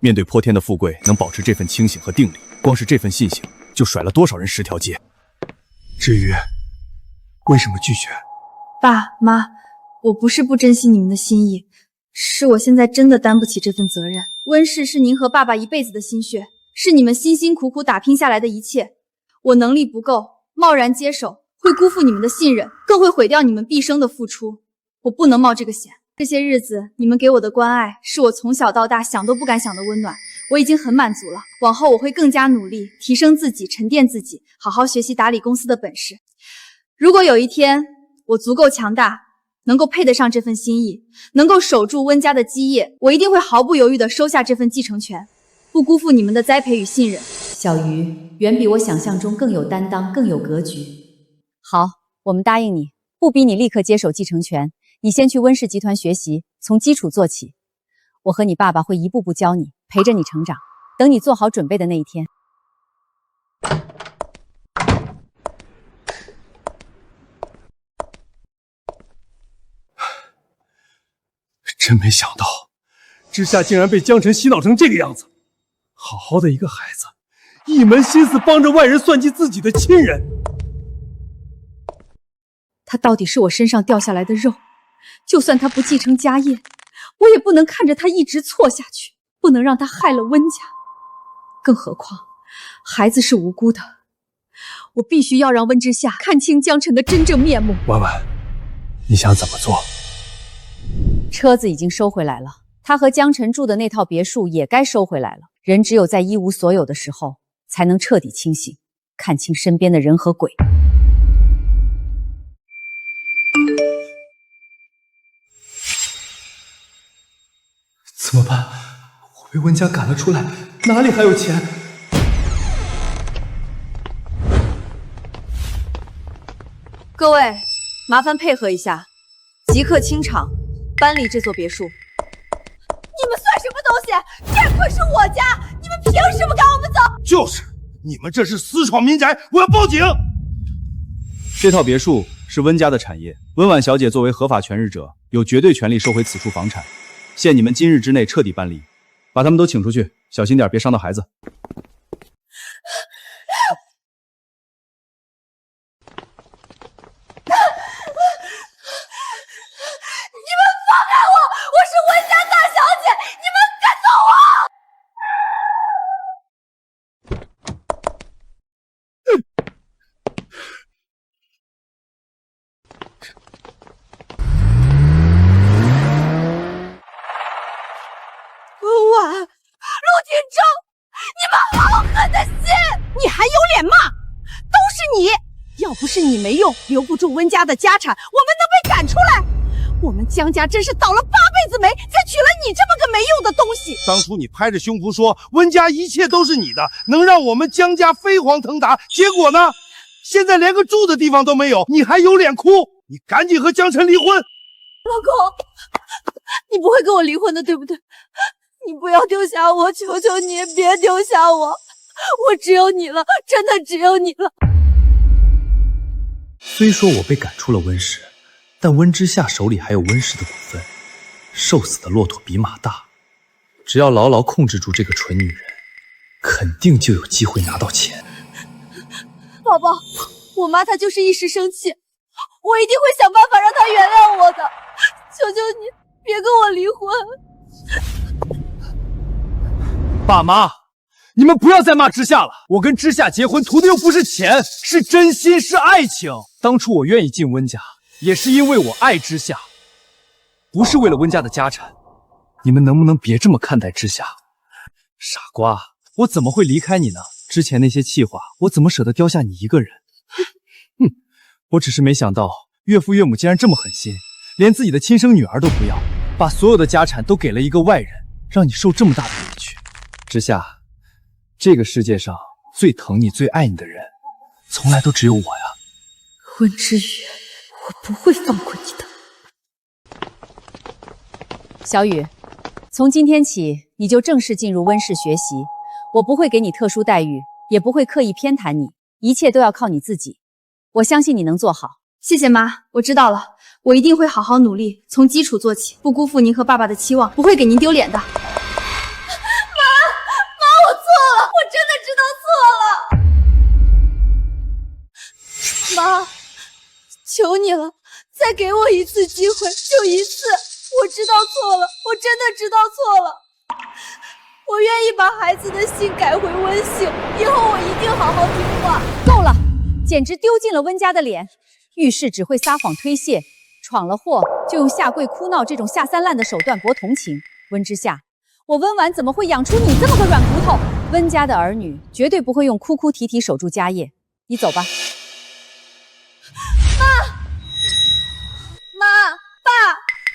面对泼天的富贵，能保持这份清醒和定力，光是这份信心，就甩了多少人10条街。至于为什么拒绝？爸妈，我不是不珍惜你们的心意，是我现在真的担不起这份责任。温氏是您和爸爸一辈子的心血，是你们辛辛苦苦打拼下来的一切。我能力不够，贸然接手会辜负你们的信任，更会毁掉你们毕生的付出。我不能冒这个险。这些日子你们给我的关爱，是我从小到大想都不敢想的温暖，我已经很满足了。往后我会更加努力，提升自己，沉淀自己，好好学习打理公司的本事。如果有一天我足够强大，能够配得上这份心意，能够守住温家的基业，我一定会毫不犹豫地收下这份继承权，不辜负你们的栽培与信任。小鱼远比我想象中更有担当，更有格局。好，我们答应你，不逼你立刻接手继承权，你先去温氏集团学习，从基础做起。我和你爸爸会一步步教你，陪着你成长，等你做好准备的那一天。真没想到，之夏竟然被江晨洗脑成这个样子。好好的一个孩子，一门心思帮着外人算计自己的亲人。他到底是我身上掉下来的肉，就算他不继承家业，我也不能看着他一直错下去，不能让他害了温家。更何况，孩子是无辜的，我必须要让温之夏看清江晨的真正面目。婉婉，你想怎么做？车子已经收回来了，他和江晨住的那套别墅也该收回来了。人只有在一无所有的时候，才能彻底清醒，看清身边的人和鬼。怎么办？我被温家赶了出来，哪里还有钱？各位，麻烦配合一下，即刻清场，搬离这座别墅。你们算什么东西？这可是我家，你们凭什么赶我们走？就是，你们这是私闯民宅，我要报警！这套别墅是温家的产业，温婉小姐作为合法权日者，有绝对权利收回此处房产。限你们今日之内彻底搬离，把他们都请出去，小心点，别伤到孩子。你们放开我！我是温家大小姐，你们赶走我！温婉，陆廷铮，你们好狠的心！你还有脸骂？都是你！要不是你没用，留不住温家的家产，我们能被赶出来？我们江家真是倒了8辈子霉，才娶了你这么个没用的东西。当初你拍着胸脯说温家一切都是你的，能让我们江家飞黄腾达，结果呢？现在连个住的地方都没有，你还有脸哭？你赶紧和江晨离婚！老公，你不会跟我离婚的，对不对？你不要丢下我，求求你别丢下我，我只有你了，真的只有你了。虽说我被赶出了温氏，但温之夏手里还有温氏的股份。瘦死的骆驼比马大，只要牢牢控制住这个蠢女人，肯定就有机会拿到钱。宝宝，我妈她就是一时生气，我一定会想办法让她原谅我的。求求你，别跟我离婚。爸妈，你们不要再骂之夏了。我跟之夏结婚图的又不是钱，是真心，是爱情。当初我愿意进温家，也是因为我爱之夏，不是为了温家的家产。你们能不能别这么看待之夏？傻瓜，我怎么会离开你呢？之前那些气话，我怎么舍得丢下你一个人？哼，我只是没想到岳父岳母竟然这么狠心，连自己的亲生女儿都不要，把所有的家产都给了一个外人，让你受这么大的委屈。之夏，这个世界上最疼你、最爱你的人，从来都只有我呀。温之羽，我不会放过你的。小雨，从今天起你就正式进入温室学习，我不会给你特殊待遇，也不会刻意偏袒你，一切都要靠你自己。我相信你能做好。谢谢妈，我知道了，我一定会好好努力，从基础做起，不辜负您和爸爸的期望，不会给您丢脸的。妈，我错了，我真的知道错了。妈，求你了，再给我一次机会，就一次。我知道错了，我真的知道错了。我愿意把孩子的姓改回温姓，以后我一定好好听话。够了，简直丢尽了温家的脸。遇事只会撒谎推卸，闯了祸就用下跪哭闹这种下三滥的手段博同情。温之夏，我温婉怎么会养出你这么个软骨头？温家的儿女绝对不会用哭哭啼啼守住家业。你走吧。妈，爸，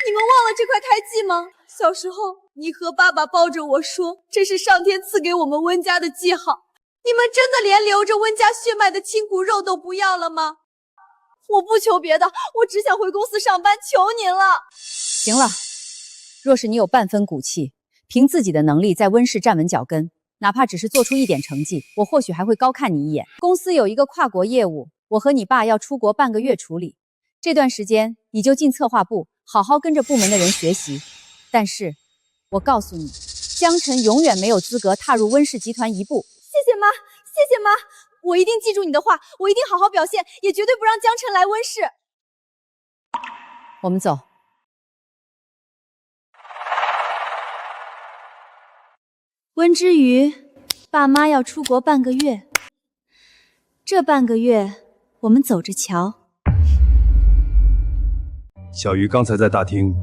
你们忘了这块胎记吗？小时候你和爸爸抱着我说，这是上天赐给我们温家的记号。你们真的连流着温家血脉的亲骨肉都不要了吗？我不求别的，我只想回公司上班，求您了。行了，若是你有半分骨气，凭自己的能力在温室站稳脚跟，哪怕只是做出一点成绩，我或许还会高看你一眼。公司有一个跨国业务，我和你爸要出国半个月处理，这段时间你就进策划部，好好跟着部门的人学习。但是，我告诉你，江晨永远没有资格踏入温氏集团一步。谢谢妈，谢谢妈，我一定记住你的话，我一定好好表现，也绝对不让江晨来温室。我们走。温之瑜，爸妈要出国半个月，这半个月我们走着瞧。小鱼刚才在大厅，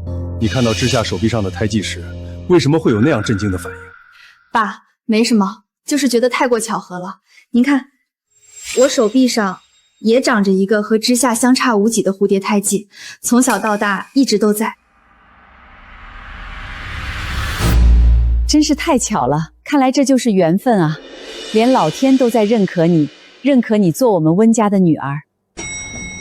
你看到之夏手臂上的胎记时，为什么会有那样震惊的反应？爸，没什么，就是觉得太过巧合了。您看，我手臂上也长着一个和之夏相差无几的蝴蝶胎记，从小到大一直都在。真是太巧了，看来这就是缘分啊！连老天都在认可你，认可你做我们温家的女儿。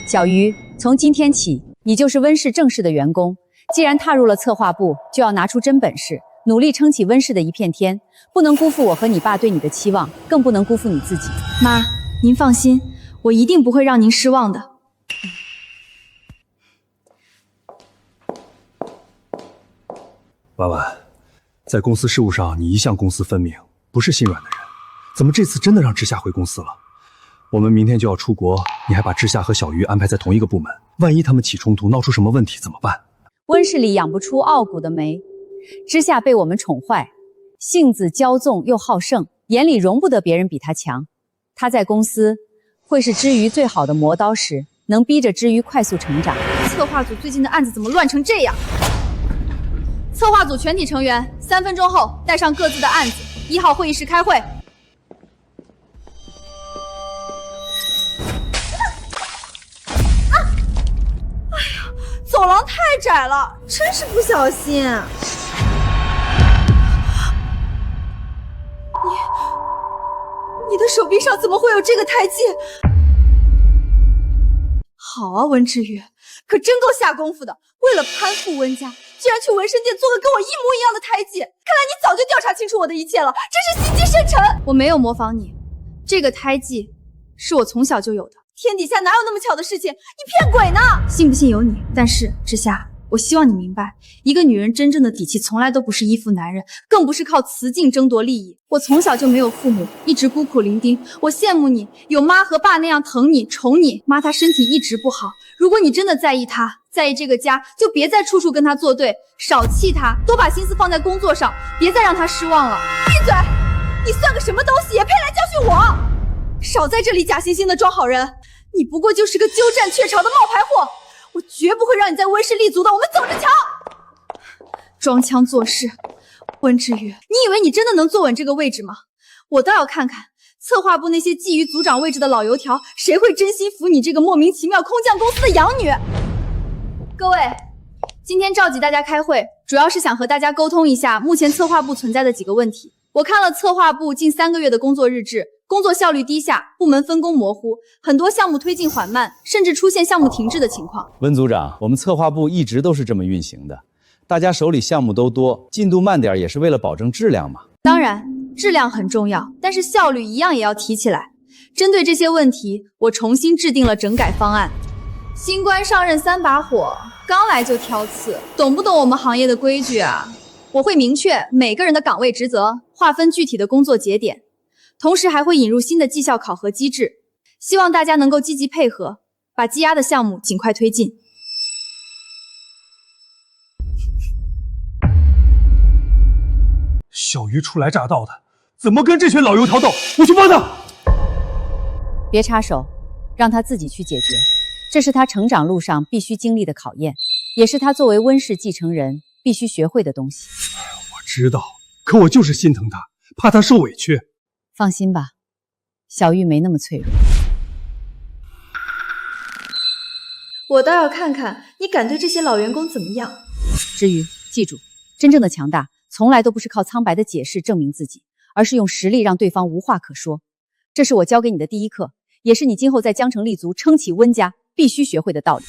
小鱼，从今天起，你就是温氏正式的员工。既然踏入了策划部，就要拿出真本事，努力撑起温氏的一片天，不能辜负我和你爸对你的期望，更不能辜负你自己。妈，您放心，我一定不会让您失望的。婉婉，在公司事务上，你一向公私分明，不是心软的人，怎么这次真的让之夏回公司了？我们明天就要出国，你还把之夏和小鱼安排在同一个部门，万一他们起冲突，闹出什么问题怎么办？温室里养不出傲骨的梅，之夏被我们宠坏，性子骄纵又好胜，眼里容不得别人比他强。他在公司会是之瑜最好的磨刀石，能逼着之瑜快速成长。策划组最近的案子怎么乱成这样？策划组全体成员，3分钟后带上各自的案子，1号会议室开会。走廊太窄了，真是不小心。你的手臂上怎么会有这个胎记？好啊，温之瑜，可真够下功夫的。为了攀附温家，竟然去纹身店做个跟我一模一样的胎记。看来你早就调查清楚我的一切了，真是心机深沉。我没有模仿你，这个胎记是我从小就有的。天底下哪有那么巧的事情？你骗鬼呢！信不信由你。但是之夏，我希望你明白，一个女人真正的底气从来都不是依附男人，更不是靠雌竞争夺利益。我从小就没有父母，一直孤苦伶仃。我羡慕你有妈和爸那样疼你宠你。妈她身体一直不好，如果你真的在意她，在意这个家，就别再处处跟她作对，少气她，多把心思放在工作上，别再让她失望了。闭嘴！你算个什么东西，也配来教训我？少在这里假惺惺的装好人，你不过就是个鸠占鹊巢的冒牌货，我绝不会让你在温室立足的。我们走着瞧。装腔作势，温之瑜，你以为你真的能坐稳这个位置吗？我倒要看看策划部那些觊觎组长位置的老油条，谁会真心服你这个莫名其妙空降公司的养女？各位，今天召集大家开会，主要是想和大家沟通一下目前策划部存在的几个问题。我看了策划部近3个月的工作日志，工作效率低下，部门分工模糊，很多项目推进缓慢，甚至出现项目停滞的情况。温组长，我们策划部一直都是这么运行的，大家手里项目都多，进度慢点也是为了保证质量嘛。当然，质量很重要，但是效率一样也要提起来。针对这些问题，我重新制定了整改方案。新官上任3把火，刚来就挑刺，懂不懂我们行业的规矩啊？我会明确每个人的岗位职责，划分具体的工作节点，同时还会引入新的绩效考核机制，希望大家能够积极配合，把积压的项目尽快推进。小鱼初来乍到的，怎么跟这群老油条斗？我去帮他。别插手，让他自己去解决。这是他成长路上必须经历的考验，也是他作为温氏继承人必须学会的东西。我知道，可我就是心疼他，怕他受委屈。放心吧，小玉没那么脆弱。我倒要看看你敢对这些老员工怎么样。至于记住，真正的强大从来都不是靠苍白的解释证明自己，而是用实力让对方无话可说。这是我教给你的第一课，也是你今后在江城立足撑起温家必须学会的道理。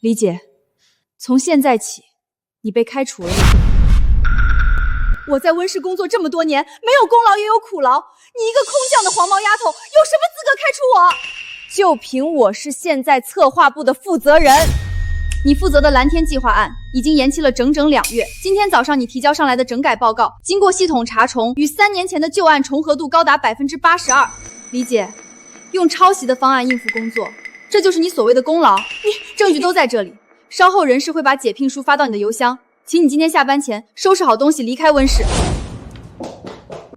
李姐，从现在起，你被开除了。我在温氏工作这么多年，没有功劳也有苦劳，你一个空降的黄毛丫头，有什么资格开除我？就凭我是现在策划部的负责人。你负责的蓝天计划案已经延期了整整2月。今天早上你提交上来的整改报告，经过系统查重，与3年前的旧案重合度高达82%。李姐，用抄袭的方案应付工作，这就是你所谓的功劳？证据都在这里。稍后人事会把解聘书发到你的邮箱，请你今天下班前收拾好东西离开温氏。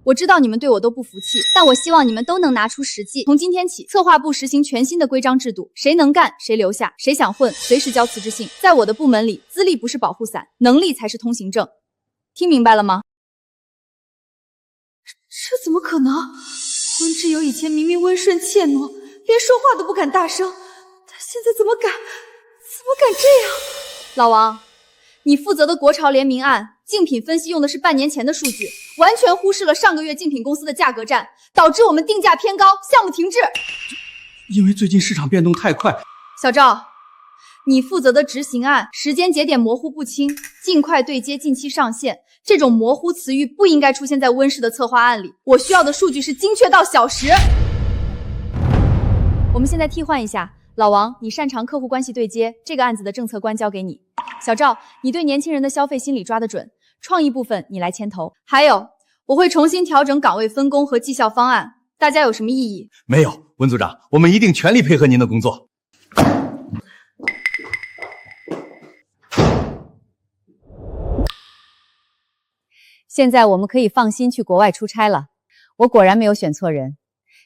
我知道你们对我都不服气，但我希望你们都能拿出实际。从今天起，策划部实行全新的规章制度，谁能干谁留下，谁想混随时交辞职信。在我的部门里，资历不是保护伞，能力才是通行证。听明白了吗？这怎么可能？温之友以前明明温顺怯懦，连说话都不敢大声，他现在怎么敢这样？老王，你负责的国潮联名案竞品分析用的是半年前的数据，完全忽视了上个月竞品公司的价格战，导致我们定价偏高，项目停滞。因为最近市场变动太快。小赵，你负责的执行案时间节点模糊不清，尽快对接，近期上线。这种模糊词语不应该出现在温氏的策划案里。我需要的数据是精确到小时。我们现在替换一下，老王，你擅长客户关系对接，这个案子的政策官交给你。小赵，你对年轻人的消费心理抓得准，创意部分你来牵头。还有，我会重新调整岗位分工和绩效方案，大家有什么异议？没有，温组长，我们一定全力配合您的工作。现在我们可以放心去国外出差了。我果然没有选错人，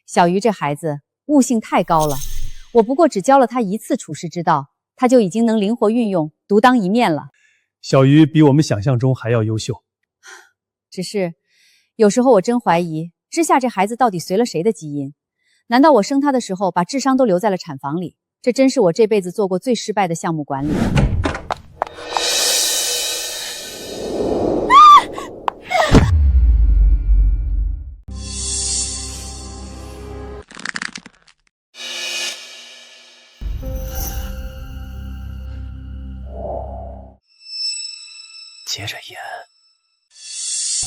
小鱼这孩子悟性太高了，我不过只教了他1次处世之道，他就已经能灵活运用，独当一面了。小鱼比我们想象中还要优秀。只是有时候我真怀疑之夏这孩子到底随了谁的基因？难道我生他的时候把智商都留在了产房里？这真是我这辈子做过最失败的项目管理。接着演。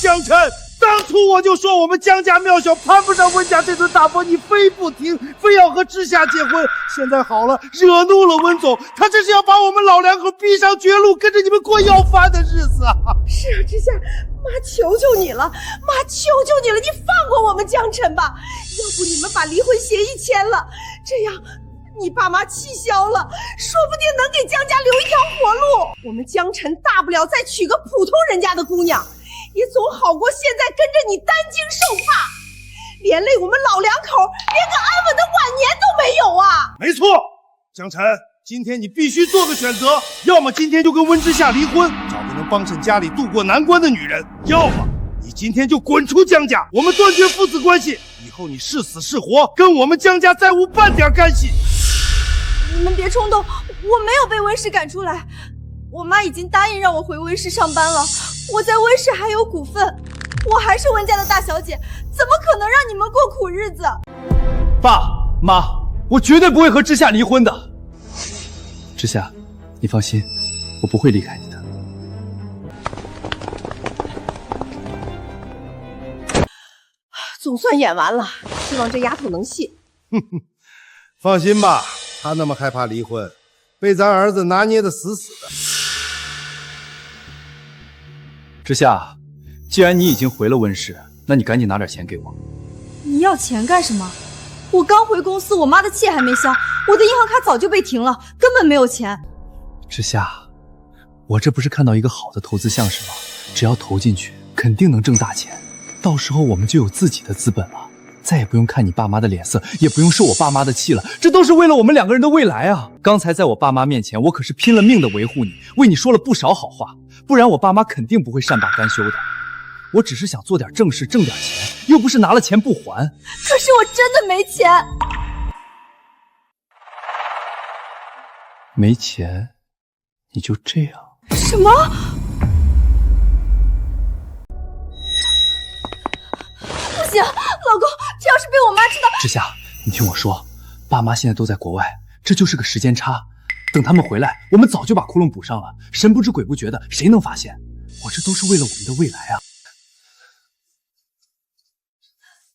江辰，当初我就说我们江家庙小攀不上温家这尊大佛，你非不听，非要和知夏结婚。现在好了，惹怒了温总，他这是要把我们老两口逼上绝路，跟着你们过要饭的日子啊！是啊，知夏，妈求求你了，妈求求你了，你放过我们江辰吧！要不你们把离婚协议签了，这样你爸妈气消了，说不定能给江家留一条活路。我们江辰大不了再娶个普通人家的姑娘，也总好过现在跟着你担惊受怕，连累我们老两口连个安稳的晚年都没有啊！没错，江辰，今天你必须做个选择，要么今天就跟温之夏离婚，找个能帮衬家里渡过难关的女人；要么你今天就滚出江家，我们断绝父子关系，以后你是死是活，跟我们江家再无半点干系。你们别冲动，我没有被温氏赶出来，我妈已经答应让我回温氏上班了，我在温氏还有股份，我还是温家的大小姐，怎么可能让你们过苦日子？爸妈，我绝对不会和知夏离婚的。知夏，你放心，我不会离开你的。总算演完了，希望这丫头能信。放心吧，她那么害怕离婚，被咱儿子拿捏的死死的。之夏，既然你已经回了温氏，那你赶紧拿点钱给我。你要钱干什么？我刚回公司，我妈的气还没消，我的银行卡早就被停了，根本没有钱。之夏，我这不是看到一个好的投资项是吗？只要投进去，肯定能挣大钱，到时候我们就有自己的资本了，再也不用看你爸妈的脸色，也不用受我爸妈的气了，这都是为了我们两个人的未来啊！刚才在我爸妈面前，我可是拼了命的维护你，为你说了不少好话，不然我爸妈肯定不会善罢甘休的。我只是想做点正事，挣点钱，又不是拿了钱不还。可是我真的没钱。没钱，你就这样？什么？不行，老公，这要是被我妈知道……之夏，你听我说，爸妈现在都在国外，这就是个时间差。等他们回来，我们早就把窟窿补上了，神不知鬼不觉的，谁能发现？我这都是为了我们的未来啊！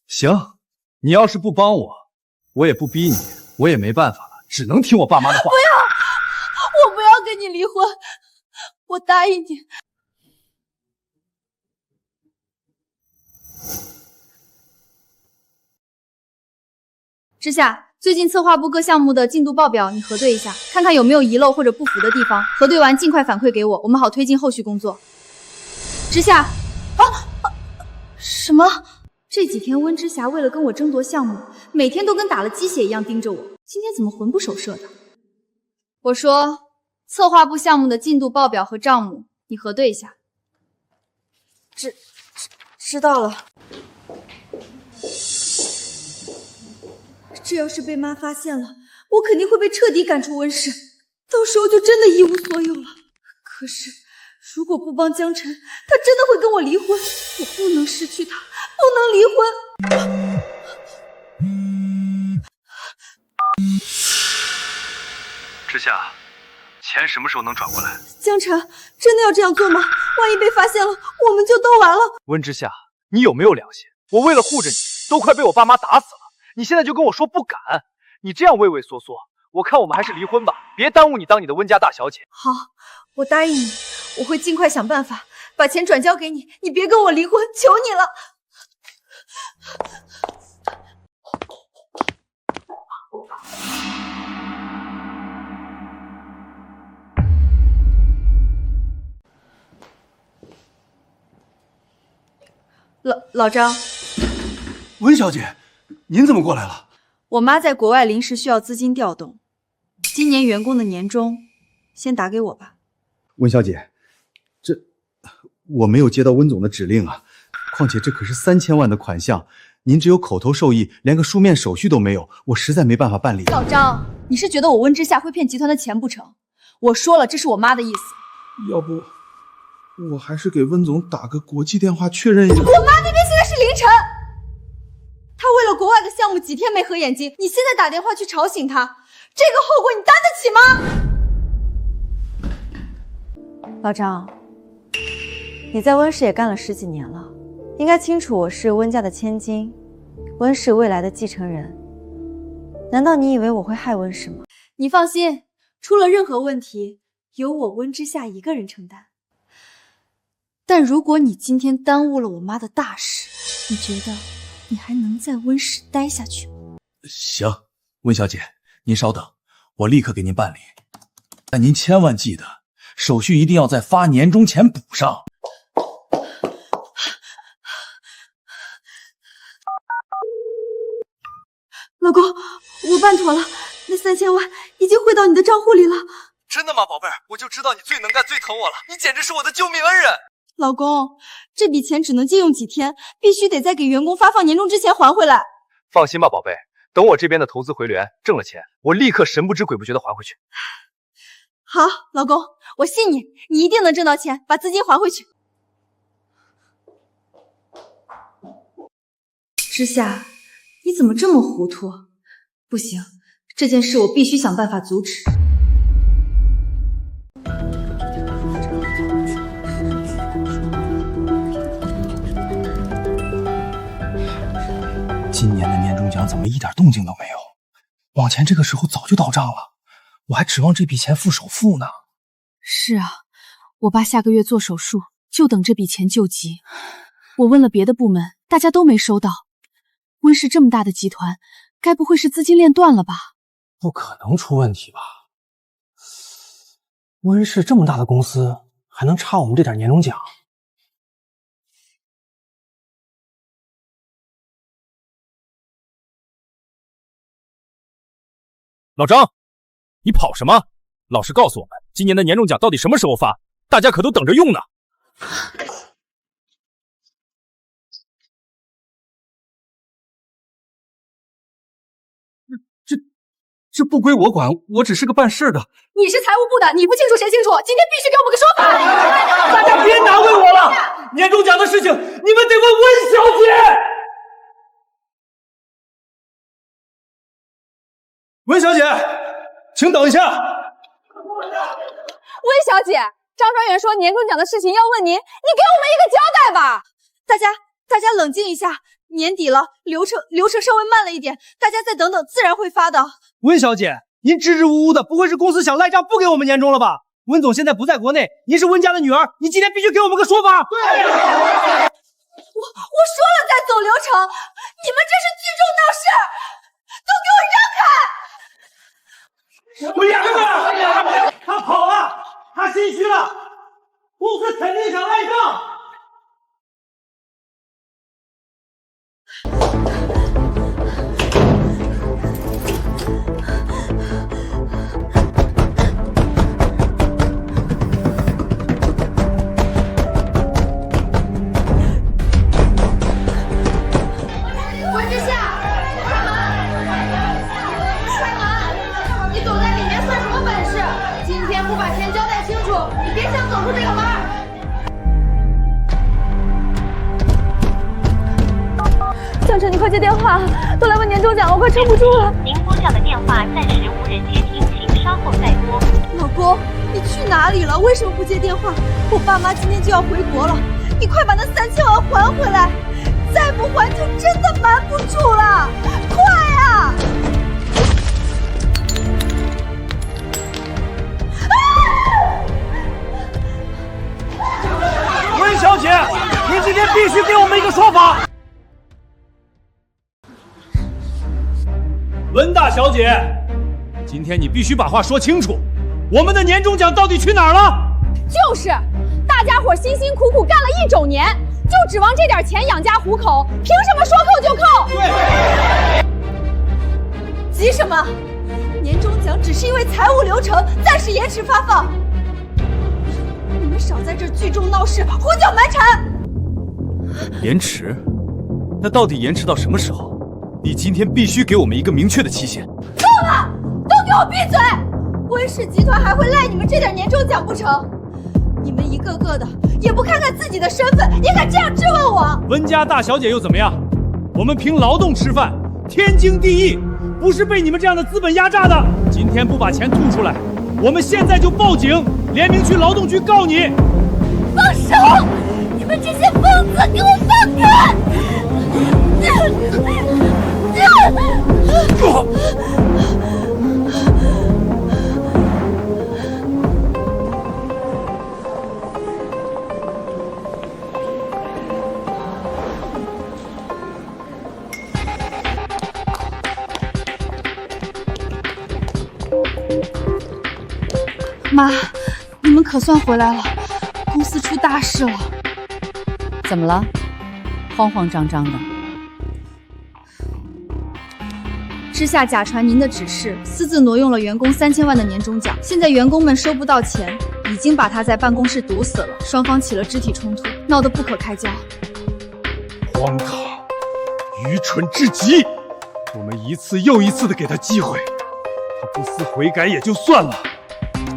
行，你要是不帮我，我也不逼你，我也没办法了，只能听我爸妈的话。不要，我不要跟你离婚，我答应你。之夏，最近策划部各项目的进度报表你核对一下，看看有没有遗漏或者不符的地方，核对完尽快反馈给我，我们好推进后续工作。之夏，什么？这几天温之霞为了跟我争夺项目，每天都跟打了鸡血一样盯着我，今天怎么魂不守舍的？我说，策划部项目的进度报表和账目你核对一下。知道了。这要是被妈发现了，我肯定会被彻底赶出温氏，到时候就真的一无所有了。可是如果不帮江晨，他真的会跟我离婚，我不能失去他，不能离婚。之夏，钱什么时候能转过来？江晨，真的要这样做吗？万一被发现了，我们就都完了。温之夏，你有没有良心？我为了护着你，都快被我爸妈打死了，你现在就跟我说不敢？你这样畏畏缩缩，我看我们还是离婚吧，别耽误你当你的温家大小姐。好，我答应你，我会尽快想办法把钱转交给你，你别跟我离婚，求你了。老张，温小姐，您怎么过来了？我妈在国外临时需要资金调动，今年员工的年终先打给我吧。温小姐，我没有接到温总的指令啊，况且这可是3000万的款项，您只有口头授意，连个书面手续都没有，我实在没办法办理。老张，你是觉得我温之夏会骗集团的钱不成？我说了，这是我妈的意思。要不我还是给温总打个国际电话确认一下。我妈那边现在是凌晨，她为了国外的项目几天没合眼睛，你现在打电话去吵醒她，这个后果你担得起吗？老张，你在温氏也干了10几年了，应该清楚我是温家的千金，温氏未来的继承人。难道你以为我会害温氏吗？你放心，出了任何问题，由我温之夏一个人承担。但如果你今天耽误了我妈的大事，你觉得你还能在温氏待下去吗？行，温小姐，您稍等，我立刻给您办理。但您千万记得，手续一定要在发年终前补上。老公，我办妥了，那3000万已经汇到你的账户里了。真的吗，宝贝儿？我就知道你最能干、最疼我了，你简直是我的救命恩人。老公，这笔钱只能借用几天，必须得在给员工发放年终之前还回来。放心吧，宝贝，等我这边的投资回流，挣了钱，我立刻神不知鬼不觉的还回去。好，老公，我信你，你一定能挣到钱，把资金还回去。之夏，你怎么这么糊涂？不行，这件事我必须想办法阻止。今年的年终奖怎么一点动静都没有？往前这个时候早就到账了，我还指望这笔钱付首付呢。是啊，我爸下个月做手术，就等这笔钱救急。我问了别的部门，大家都没收到。温氏这么大的集团，该不会是资金链断了吧？不可能出问题吧？温氏这么大的公司，还能差我们这点年终奖？老张，你跑什么？老实告诉我们，今年的年终奖到底什么时候发？大家可都等着用呢。这不归我管，我只是个办事的。你是财务部的，你不清楚谁清楚？今天必须给我们个说法！大家别难为我了，年终奖的事情你们得问温小姐。温小姐，请等一下。温小姐，张专员说年终奖的事情要问您，你给我们一个交代吧。大家冷静一下，年底了，流程稍微慢了一点，大家再等等，自然会发的。温小姐，您支支吾吾的，不会是公司想赖账不给我们年终了吧？温总现在不在国内，您是温家的女儿，你今天必须给我们个说法。对，我说了再走流程，你们这是聚众闹事，都给我让开！他跑了，他心虚了，公司肯定想赖账。温之夏，开门！你躲在里面算什么本事？今天不把钱交代清楚，你别想走出这个门。江晨，你快接电话，都来问年终奖，我快撑不住了。您拨叫的电话暂时无人接听，请稍后再拨。老公，你去哪里了？为什么不接电话？我爸妈今天就要回国了，你快把那3000万还回来，再不还就真的瞒不住了，快啊！温小姐，您今天必须给我们一个说法。温大小姐，今天你必须把话说清楚，我们的年终奖到底去哪儿了？就是，大家伙辛辛苦苦干了1整年，就指望这点钱养家糊口，凭什么说扣就扣？对，急什么？年终奖只是因为财务流程暂时延迟发放，你们少在这聚众闹事，胡搅蛮缠。延迟？那到底延迟到什么时候？你今天必须给我们一个明确的期限。够了，都给我闭嘴！温氏集团还会赖你们这点年终奖不成？你们一个个的也不看看自己的身份，也敢这样质问我？温家大小姐又怎么样？我们凭劳动吃饭，天经地义，不是被你们这样的资本压榨的。今天不把钱吐出来，我们现在就报警，联名去劳动局告你。放手！你们这些疯子，给我放开！妈，你们可算回来了，公司出大事了。怎么了？慌慌张张的。之下假传您的指示，私自挪用了员工3000万的年终奖，现在员工们收不到钱，已经把他在办公室毒死了，双方起了肢体冲突，闹得不可开交。荒唐，愚蠢至极！我们一次又一次的给他机会，他不思悔改也就算了，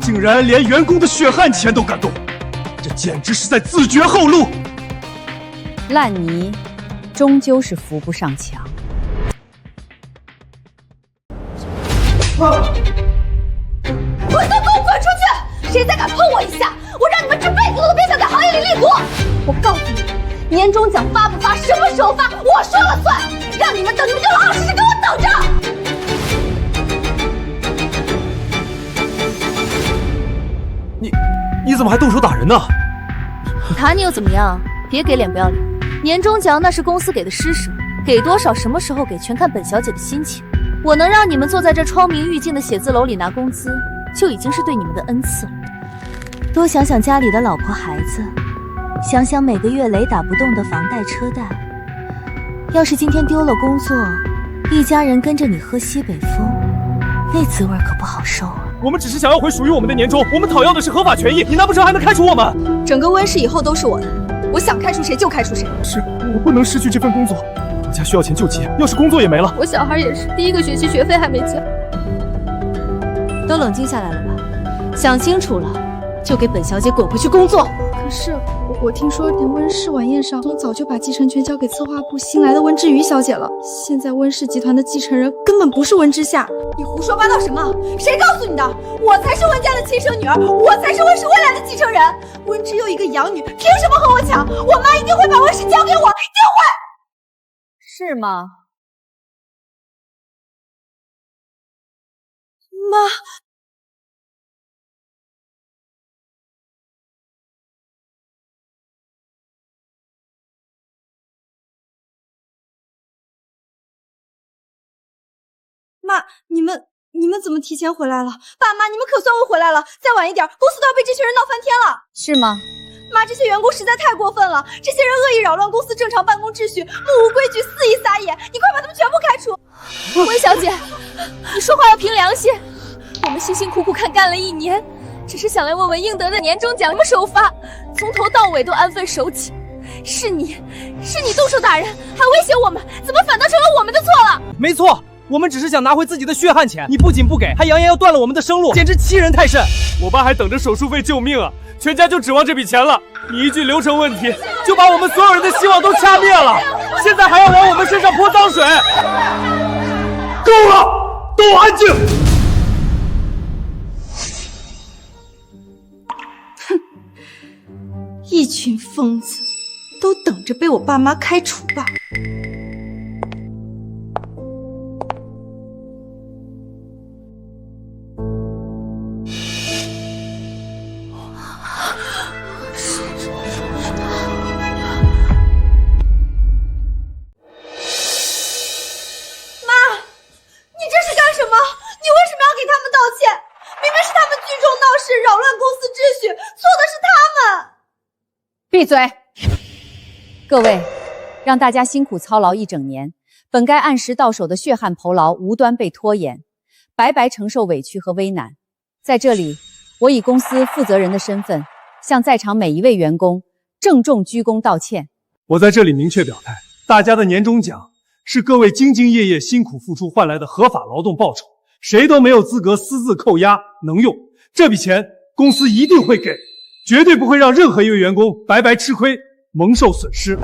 竟然连员工的血汗钱都敢动，这简直是在自掘后路。烂泥终究是扶不上墙。我都给我滚出去！谁再敢碰我一下，我让你们这辈子都别想在行业里立足！我告诉你们，年终奖发不发，什么时候发，我说了算。让你们等，你们就老老实实给我等着！你怎么还动手打人呢？打你又怎么样？别给脸不要脸。年终奖那是公司给的施舍，给多少什么时候给全看本小姐的心情。我能让你们坐在这窗明玉净的写字楼里拿工资，就已经是对你们的恩赐了。多想想家里的老婆孩子，想想每个月雷打不动的房贷车贷。要是今天丢了工作，一家人跟着你喝西北风，那滋味可不好受啊。我们只是想要回属于我们的年终，我们讨要的是合法权益，你难不成还能开除我们？整个温室以后都是我的，我想开除谁就开除谁。是我不能失去这份工作，我家需要钱救急，要是工作也没了，我小孩也是，第1个学期学费还没交。都冷静下来了吧？想清楚了，就给本小姐滚回去工作。可是我听说连温氏晚宴上总早就把继承权交给策划部新来的温之瑜小姐了，现在温氏集团的继承人根本不是温之夏。你胡说八道什么？谁告诉你的？我才是温家的亲生女儿，我才是温氏未来的继承人。温之又一个养女，凭什么和我抢？我妈一定会把温氏交给我，一定会。是吗？妈。妈，你们怎么提前回来了？爸妈，你们可算会回来了！再晚一点，公司都要被这群人闹翻天了。是吗？妈，这些员工实在太过分了，这些人恶意扰乱公司正常办公秩序，目无规矩，肆意撒野，你快把他们全部开除！温小姐，你说话要凭良心。我们辛辛苦苦干了1年，只是想来问问应得的年终奖什么时候发，从头到尾都安分守己。是你动手打人，还威胁我们，怎么反倒成了我们的错了？没错。我们只是想拿回自己的血汗钱，你不仅不给，还扬言要断了我们的生路，简直欺人太甚！我爸还等着手术费救命啊，全家就指望这笔钱了。你一句流程问题，就把我们所有人的希望都掐灭了，现在还要往我们身上泼脏水！够了，都安静！哼，一群疯子，都等着被我爸妈开除吧。闭嘴！各位，让大家辛苦操劳1整年，本该按时到手的血汗酬劳无端被拖延，白白承受委屈和危难。在这里，我以公司负责人的身份，向在场每一位员工郑重鞠躬道歉。我在这里明确表态，大家的年终奖是各位兢兢业业、辛苦付出换来的合法劳动报酬，谁都没有资格私自扣押能用。这笔钱公司一定会给，绝对不会让任何一位员工白白吃亏，蒙受损失。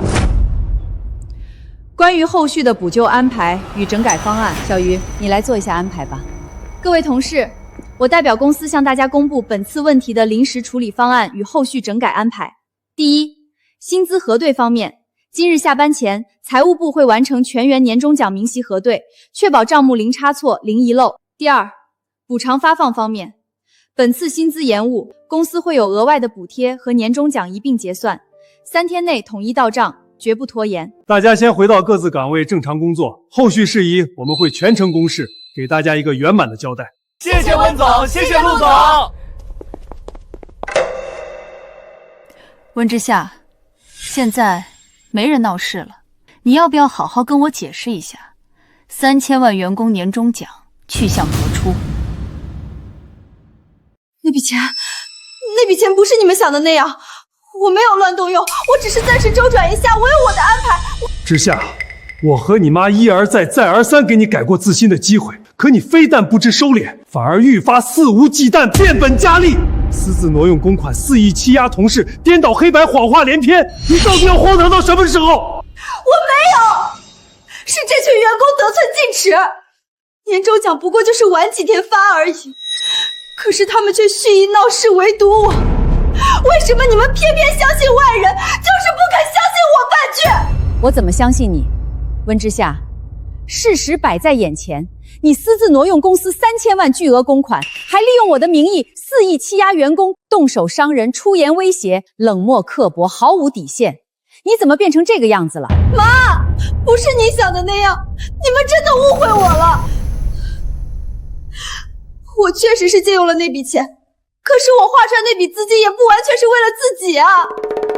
关于后续的补救安排与整改方案，小鱼，你来做一下安排吧。各位同事，我代表公司向大家公布本次问题的临时处理方案与后续整改安排。第一，薪资核对方面，今日下班前，财务部会完成全员年终奖明细核对，确保账目零差错、零遗漏。第二，补偿发放方面，本次薪资延误，公司会有额外的补贴和年终奖一并结算，3天内统一到账，绝不拖延。大家先回到各自岗位正常工作，后续事宜我们会全程公示，给大家一个圆满的交代。谢谢温总，谢谢陆总。温之夏，现在没人闹事了，你要不要好好跟我解释一下，3000万员工年终奖去向何处？那笔钱不是你们想的那样，我没有乱动用，我只是暂时周转一下，我有我的安排。之夏，我和你妈一而再再而三给你改过自新的机会，可你非但不知收敛，反而愈发肆无忌惮，变本加厉，私自挪用公款，肆意欺压同事，颠倒黑白，谎话连篇。你到底要荒唐到什么时候？我没有，是这群员工得寸进尺，年终奖不过就是晚几天发而已，可是他们却蓄意闹事，围堵我。为什么你们偏偏相信外人，就是不肯相信我半句？我怎么相信你？温之夏，事实摆在眼前，你私自挪用公司3000万巨额公款，还利用我的名义肆意欺压员工，动手伤人，出言威胁，冷漠刻薄，毫无底线。你怎么变成这个样子了？妈，不是你想的那样，你们真的误会我了。我确实是借用了那笔钱，可是我划船那笔资金也不完全是为了自己啊。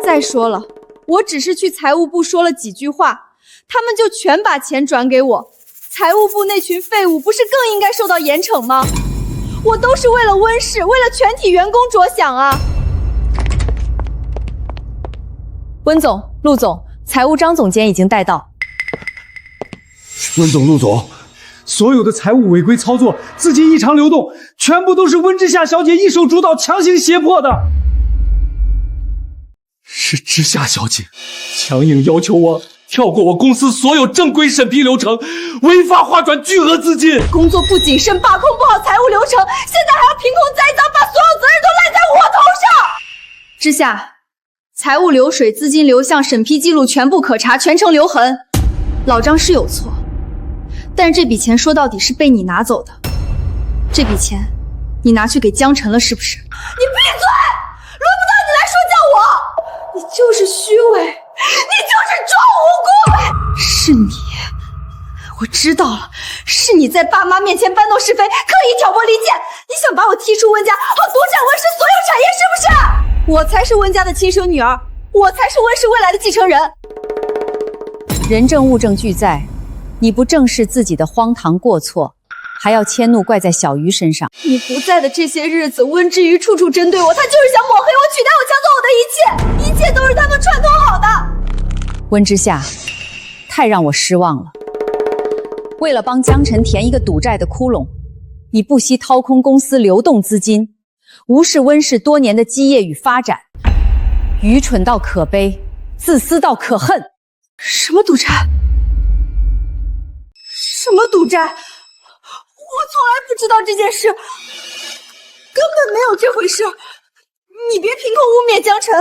再说了，我只是去财务部说了几句话，他们就全把钱转给我。财务部那群废物不是更应该受到严惩吗？我都是为了温氏，为了全体员工着想啊。温总、陆总，财务张总监已经带到。温总、陆总，所有的财务违规操作、资金异常流动，全部都是温之夏小姐一手主导、强行胁迫的。是之夏小姐强硬要求我跳过我公司所有正规审批流程，违法划转巨额资金。工作不谨慎，把控不好财务流程，现在还要凭空栽赃，把所有责任都赖在我头上。之夏，财务流水、资金流向、审批记录全部可查，全程留痕。老张是有错，但是这笔钱说到底是被你拿走的。这笔钱你拿去给江晨了，是不是？你闭嘴！轮不到你来说教我！你就是虚伪，你就是装无辜！是你，我知道了，是你在爸妈面前搬弄是非，刻意挑拨离间，你想把我踢出温家，好独占温氏所有产业，是不是？我才是温家的亲生女儿，我才是温氏未来的继承人。人证物证俱在，你不正视自己的荒唐过错，还要迁怒怪在小鱼身上。你不在的这些日子，温之瑜处处针对我，他就是想抹黑我，取代我，抢走我的一切，一切都是他们串通好的。温之夏，太让我失望了。为了帮江晨填一个赌债的窟窿，你不惜掏空公司流动资金，无视温氏多年的基业与发展，愚蠢到可悲，自私到可恨。什么赌债？什么赌债？我从来不知道这件事，根本没有这回事。你别凭空污蔑江晨。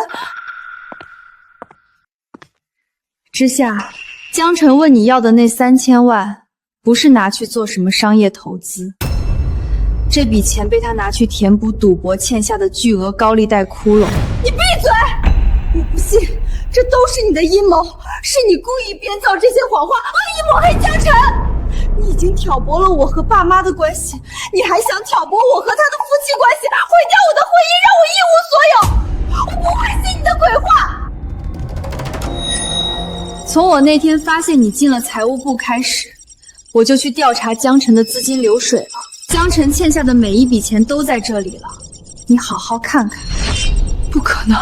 之夏，江晨问你要的那3000万，不是拿去做什么商业投资，这笔钱被他拿去填补赌博欠下的巨额高利贷窟窿。你闭嘴！我不信，这都是你的阴谋，是你故意编造这些谎话，恶意抹黑江晨。你已经挑拨了我和爸妈的关系，你还想挑拨我和他的夫妻关系，毁掉我的婚姻，让我一无所有。我不会信你的鬼话。从我那天发现你进了财务部开始，我就去调查江晨的资金流水了。江晨欠下的每一笔钱都在这里了，你好好看看。不可能，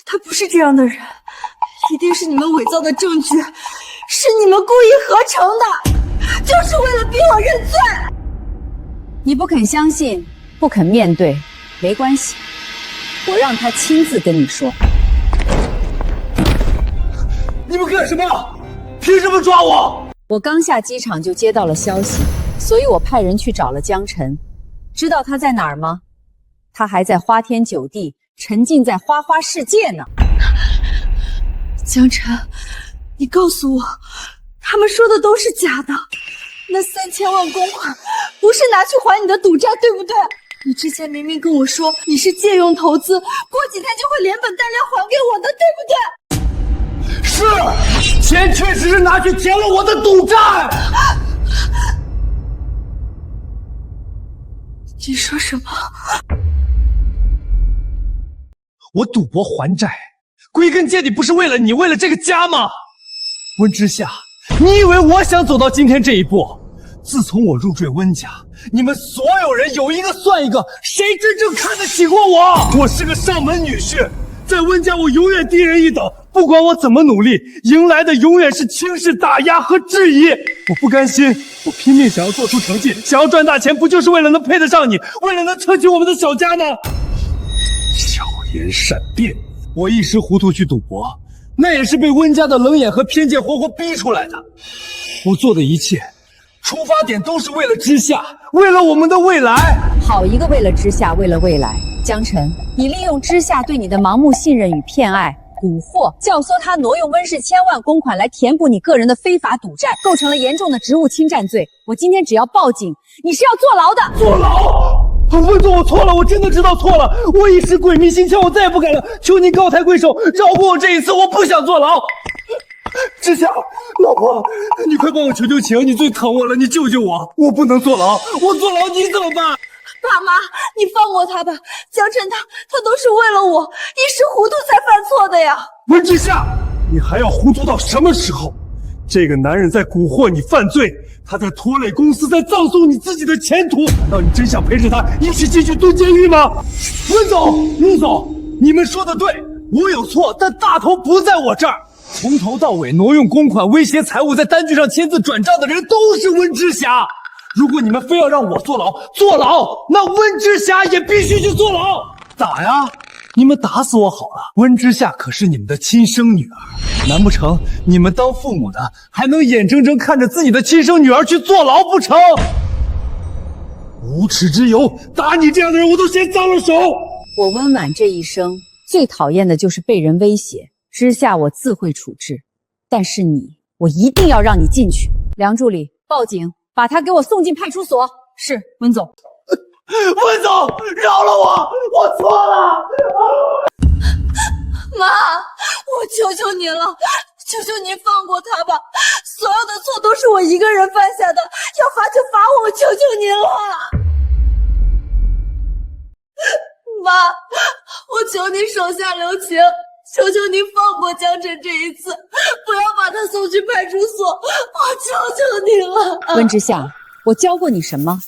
他不是这样的人，一定是你们伪造的证据，是你们故意合成的，就是为了逼我认罪。你不肯相信，不肯面对，没关系，我让他亲自跟你说。你们干什么？凭什么抓我？我刚下机场就接到了消息，所以我派人去找了江晨。知道他在哪儿吗？他还在花天酒地，沉浸在花花世界呢。江晨，你告诉我，他们说的都是假的。那3000万公款不是拿去还你的赌债，对不对？你之前明明跟我说你是借用投资，过几天就会连本带利还给我的，对不对？是，钱确实是拿去填了我的赌债。你说什么？我赌博还债，归根结底不是为了你，为了这个家吗？温之夏，你以为我想走到今天这一步？自从我入赘温家，你们所有人有一个算一个，谁真正看得起过我？我是个上门女婿，在温家我永远低人一等，不管我怎么努力，迎来的永远是轻视、打压和质疑。我不甘心，我拼命想要做出成绩，想要赚大钱，不就是为了能配得上你，为了能撑起我们的小家吗？巧言善辩，我一时糊涂去赌博，那也是被温家的冷眼和偏见活活逼出来的。我做的一切出发点都是为了之夏，为了我们的未来。好一个为了之夏，为了未来！江晨，你利用之夏对你的盲目信任与偏爱，蛊惑，教唆他挪用温氏千万公款来填补你个人的非法赌债，构成了严重的职务侵占罪。我今天只要报警，你是要坐牢的。坐牢？温总，我错了，我真的知道错了，我一时鬼迷心窍，我再也不敢了。求您高抬贵手，饶过我这一次，我不想坐牢。之夏，老婆，你快帮我求求情，你最疼我了，你救救我，我不能坐牢，我坐牢你怎么办？爸妈，你放过他吧，江辰他都是为了我，一时糊涂才犯错的呀。温之夏，你还要糊涂到什么时候？这个男人在蛊惑你犯罪，他在拖累公司，在葬送你自己的前途。难道你真想陪着他一起进去蹲监狱吗？温总、陆总，你们说的对，我有错，但大头不在我这儿。从头到尾挪用公款、威胁财物、在单据上签字转账的人都是温之夏。如果你们非要让我坐牢，那温之夏也必须去坐牢。打呀！你们打死我好了。温之夏可是你们的亲生女儿，难不成你们当父母的还能眼睁睁看着自己的亲生女儿去坐牢不成？无耻之尤，打你这样的人我都嫌脏了手。我温婉这一生最讨厌的就是被人威胁，之下我自会处置，但是你，我一定要让你进去。梁助理，报警，把他给我送进派出所。是，温总。温总，饶了我，我错了。妈，我求求您了，求求您放过他吧，所有的错都是我一个人犯下的，要罚就罚我，求求您了。妈，我求您手下留情，求求您放过江辰这一次，不要把他送去派出所，我求求您了。温之夏，我教过你什么？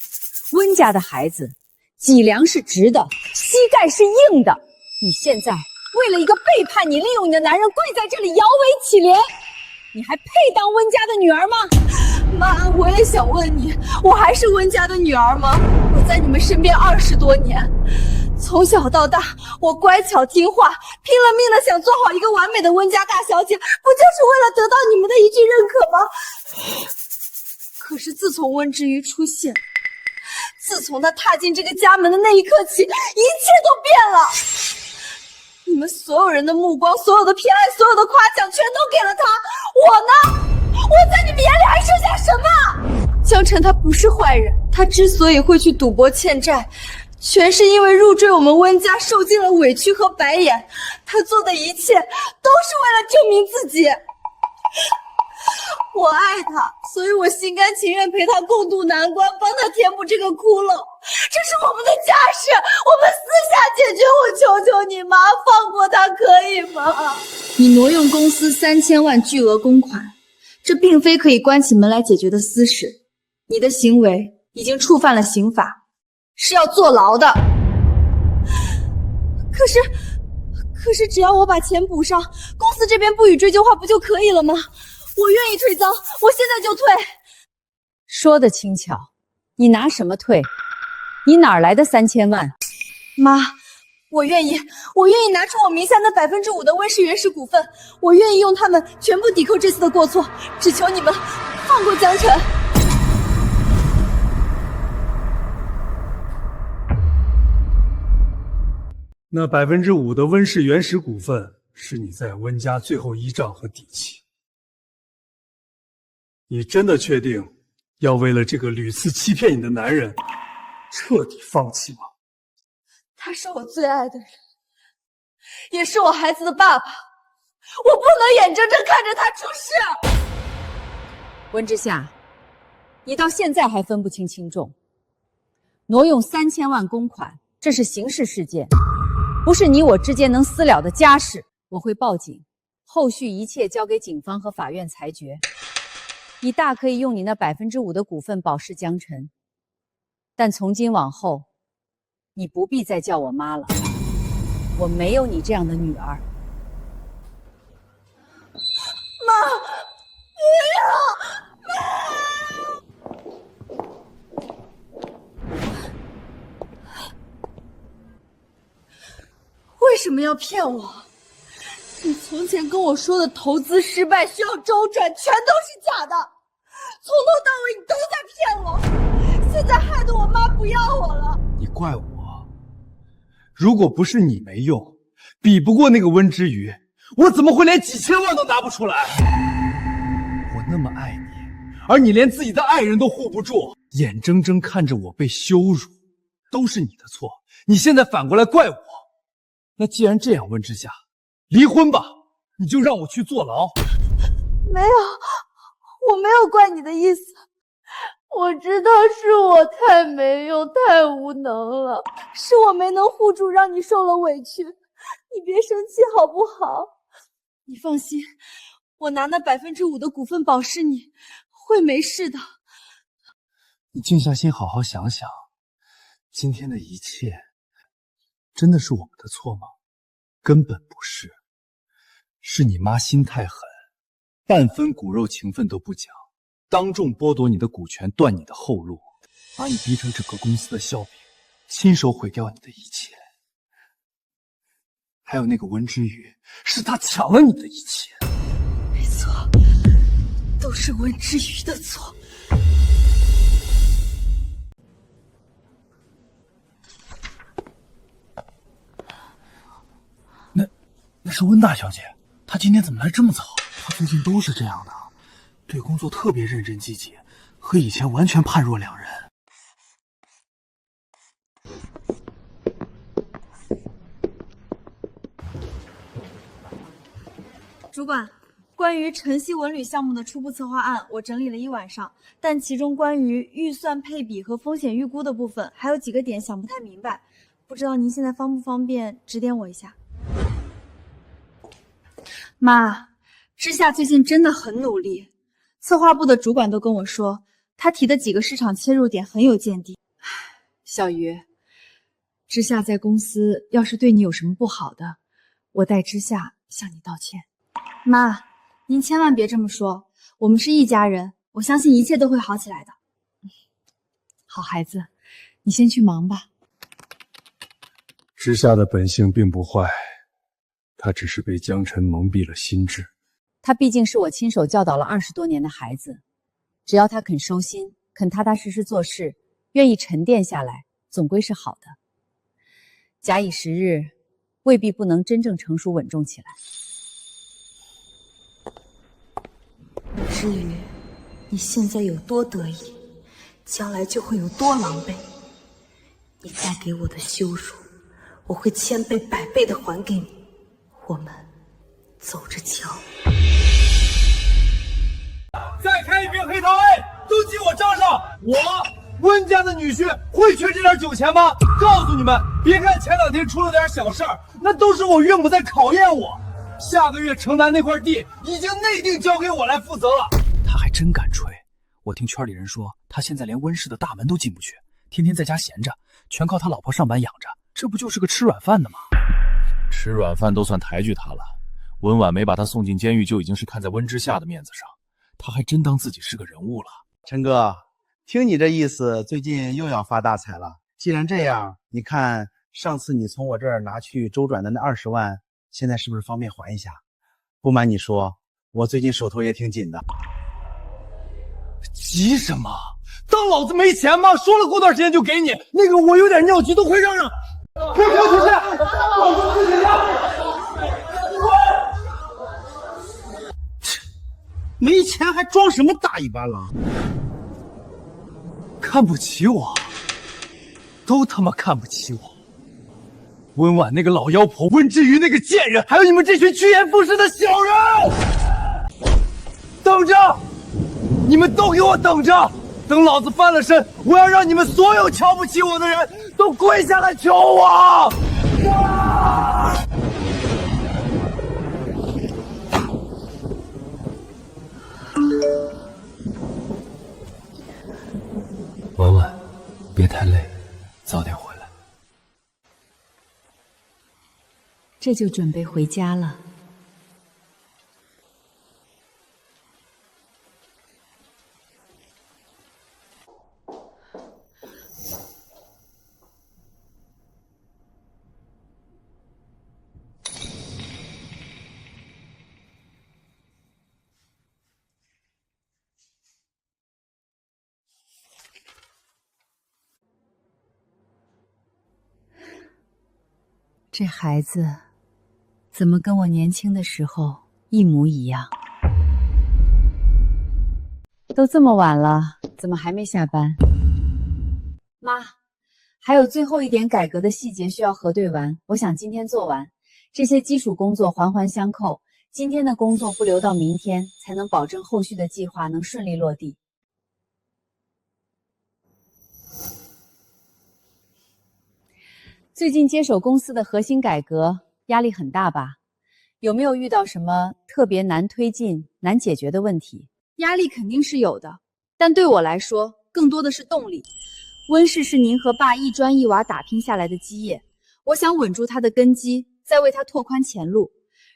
温家的孩子，脊梁是直的，膝盖是硬的。你现在为了一个背叛你、利用你的男人，跪在这里摇尾乞怜，你还配当温家的女儿吗？妈，我也想问你，我还是温家的女儿吗？我在你们身边20多年，从小到大，我乖巧听话，拼了命的想做好一个完美的温家大小姐，不就是为了得到你们的一句认可吗？可是自从温之瑜出现，自从他踏进这个家门的那一刻起，一切都变了。你们所有人的目光，所有的偏爱，所有的夸奖，全都给了他。我呢？我在你们眼里还剩下什么？江辰他不是坏人，他之所以会去赌博欠债，全是因为入赘我们温家受尽了委屈和白眼。他做的一切都是为了证明自己。我爱他，所以我心甘情愿陪他共度难关，帮他填补这个窟窿。这是我们的家事，我们私下解决。我求求你妈，放过他可以吗？你挪用公司3000万巨额公款，这并非可以关起门来解决的私事。你的行为已经触犯了刑法，是要坐牢的。可是只要我把钱补上，公司这边不予追究话，不就可以了吗？我愿意退赃，我现在就退。说得轻巧，你拿什么退？你哪来的3000万？妈，我愿意拿出我名下那5%的温氏原始股份，我愿意用它们全部抵扣这次的过错，只求你们放过江辰。那5%的温氏原始股份是你在温家最后依仗和底气。你真的确定要为了这个屡次欺骗你的男人彻底放弃吗？他是我最爱的人，也是我孩子的爸爸，我不能眼睁睁看着他出事。温之夏，你到现在还分不清轻重。挪用3000万公款，这是刑事事件，不是你我之间能私了的家事。我会报警，后续一切交给警方和法院裁决。你大可以用你那5%的股份保释江辰，但从今往后，你不必再叫我妈了。我没有你这样的女儿。妈，不要！为什么要骗我？你从前跟我说的投资失败需要周转，全都是假的，从头到尾你都在骗我，现在害得我妈不要我了。你怪我？如果不是你没用，比不过那个温之瑜，我怎么会连几千万都拿不出来？我那么爱你，而你连自己的爱人都护不住，眼睁睁看着我被羞辱，都是你的错。你现在反过来怪我，那既然这样，温之夏，离婚吧，你就让我去坐牢。没有，我没有怪你的意思。我知道是我太没用、太无能了，是我没能护住，让你受了委屈。你别生气好不好？你放心，我拿那5%的股份保释你，会没事的。你静下心好好想想，今天的一切真的是我们的错吗？根本不是，是你妈心太狠，半分骨肉情分都不讲，当众剥夺你的股权，断你的后路，把你逼成整个公司的笑柄，亲手毁掉你的一切。还有那个温之宇，是他抢了你的一切。没错，都是温之宇的错。那是温大小姐，她今天怎么来这么早？她最近都是这样的，对工作特别认真积极，和以前完全判若两人。主管，关于晨曦文旅项目的初步策划案，我整理了一晚上，但其中关于预算配比和风险预估的部分，还有几个点想不太明白，不知道您现在方不方便指点我一下？妈，之夏最近真的很努力，策划部的主管都跟我说，他提的几个市场切入点很有见地。小鱼，之夏在公司要是对你有什么不好的，我代之夏向你道歉。妈，您千万别这么说，我们是一家人，我相信一切都会好起来的。好孩子，你先去忙吧。之夏的本性并不坏，他只是被江晨蒙蔽了心智。他毕竟是我亲手教导了20多年的孩子，只要他肯收心，肯踏踏实实做事，愿意沉淀下来，总归是好的。假以时日，未必不能真正成熟稳重起来。至于你现在有多得意，将来就会有多狼狈。你带给我的羞辱，我会1000倍100倍的还给你。我们走着瞧。再开一瓶黑桃 A， 都记我账上。我温家的女婿会缺这点酒钱吗？告诉你们，别看前2天出了点小事儿，那都是我岳母在考验我。下个月城南那块地已经内定交给我来负责了。他还真敢吹！我听圈里人说，他现在连温氏的大门都进不去，天天在家闲着，全靠他老婆上班养着，这不就是个吃软饭的吗？吃软饭都算抬举他了，温婉没把他送进监狱，就已经是看在温之夏的面子上，他还真当自己是个人物了。陈哥，听你这意思，最近又要发大财了。既然这样，你看上次你从我这儿拿去周转的那20万，现在是不是方便还一下？不瞒你说，我最近手头也挺紧的。急什么？当老子没钱吗？说了过段时间就给你。那个我有点尿急，都快让让。给我出去！老子自己家。没钱还装什么大尾巴狼？看不起我，都他妈看不起我。温婉那个老妖婆，温之瑜那个贱人，还有你们这群趋炎附势的小人，等着！你们都给我等着！等老子翻了身，我要让你们所有瞧不起我的人都跪下来求我！婉婉，别太累，早点回来。这就准备回家了。这孩子怎么跟我年轻的时候一模一样？都这么晚了，怎么还没下班？妈，还有最后一点改革的细节需要核对完，我想今天做完。这些基础工作环环相扣，今天的工作不留到明天，才能保证后续的计划能顺利落地。最近接手公司的核心改革，压力很大吧？有没有遇到什么特别难推进、难解决的问题？压力肯定是有的，但对我来说，更多的是动力。温氏是您和爸一砖一瓦打拼下来的基业，我想稳住它的根基，再为它拓宽前路，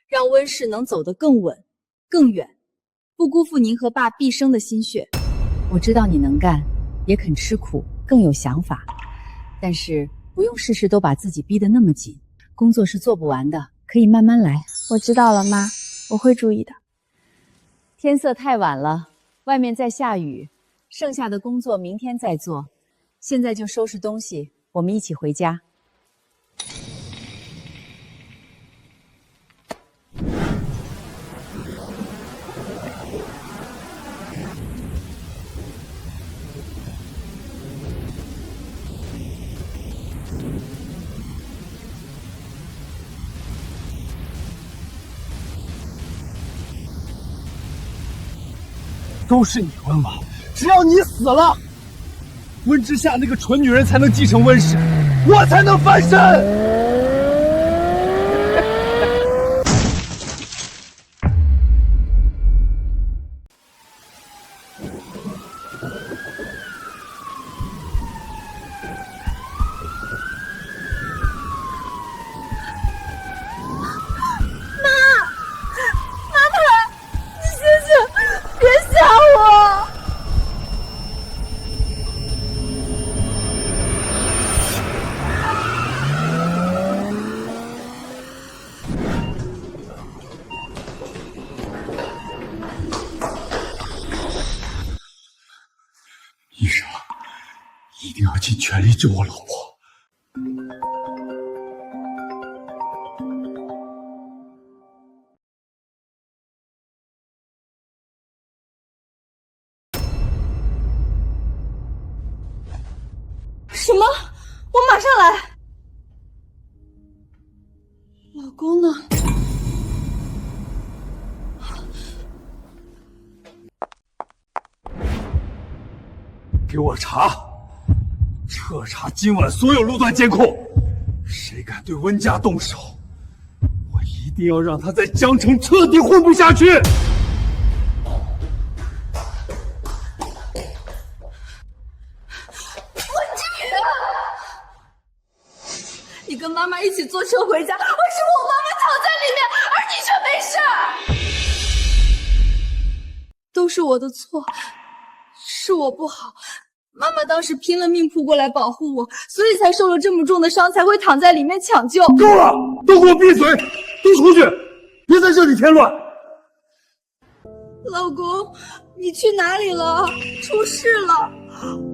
让温氏能走得更稳、更远，不辜负您和爸毕生的心血。我知道你能干，也肯吃苦，更有想法，但是不用事事都把自己逼得那么紧，工作是做不完的，可以慢慢来。我知道了，妈，我会注意的。天色太晚了，外面在下雨，剩下的工作明天再做。现在就收拾东西，我们一起回家。都是你温婉，只要你死了，温之夏那个蠢女人才能继承温氏，我才能翻身。医生，一定要尽全力救我老婆。什么？我马上来。老公呢？给我查，彻查今晚所有路段监控，谁敢对温家动手，我一定要让他在江城彻底混不下去。你跟妈妈一起坐车回家，为什么我妈妈躺在里面，而你却没事？都是我的错，是我不好。妈妈当时拼了命扑过来保护我，所以才受了这么重的伤，才会躺在里面抢救。够了，都给我闭嘴，都出去，别在这里添乱。老公，你去哪里了？出事了！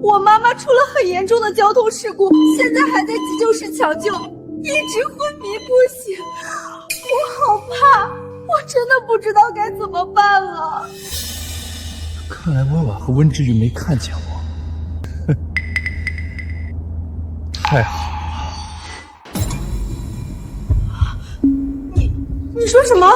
我妈妈出了很严重的交通事故，现在还在急救室抢救，一直昏迷不醒。我好怕，我真的不知道该怎么办了。看来温婉和温之瑜没看见我。太好了！你说什么？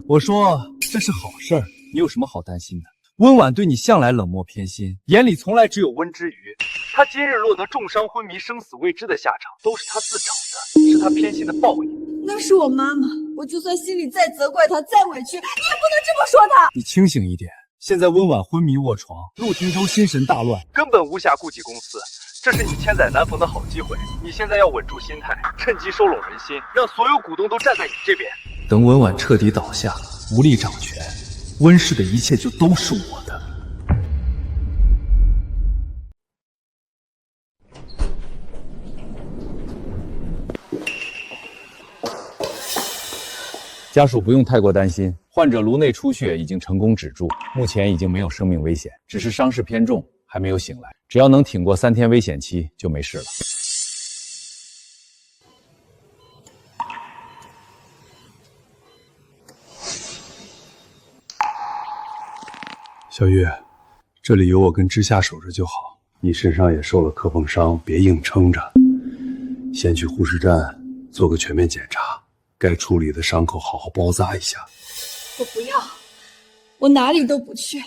我说这是好事儿，你有什么好担心的？温婉对你向来冷漠偏心，眼里从来只有温之瑜。他今日落得重伤昏迷、生死未知的下场，都是他自找的，是他偏心的报应。那是我妈妈，我就算心里再责怪她、再委屈，你也不能这么说她。你清醒一点，现在温婉昏迷卧床，陆廷舟心神大乱，根本无暇顾及公司。这是你千载难逢的好机会，你现在要稳住心态，趁机收拢人心，让所有股东都站在你这边。等温婉彻底倒下，无力掌权，温氏的一切就都是我的。家属不用太过担心，患者颅内出血已经成功止住，目前已经没有生命危险，只是伤势偏重，还没有醒来。只要能挺过3天危险期，就没事了。小玉，这里有我跟之夏守着就好。你身上也受了磕碰伤，别硬撑着。先去护士站做个全面检查，该处理的伤口好好包扎一下。我不要，我哪里都不去，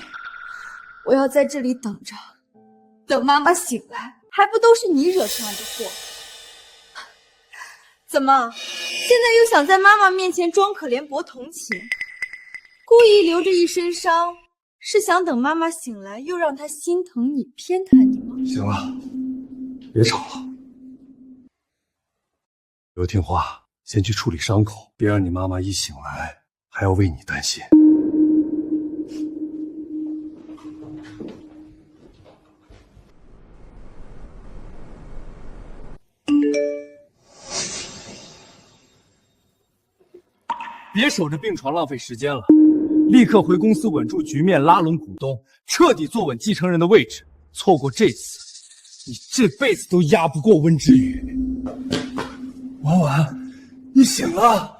我要在这里等着，等妈妈醒来，还不都是你惹出来的祸？怎么，现在又想在妈妈面前装可怜博同情，故意留着一身伤，是想等妈妈醒来又让她心疼你、偏袒你吗？行了，别吵了。刘听话，先去处理伤口，别让你妈妈一醒来还要为你担心。别守着病床浪费时间了，立刻回公司稳住局面，拉拢股东，彻底坐稳继承人的位置。错过这次，你这辈子都压不过温之羽。婉婉，你醒了。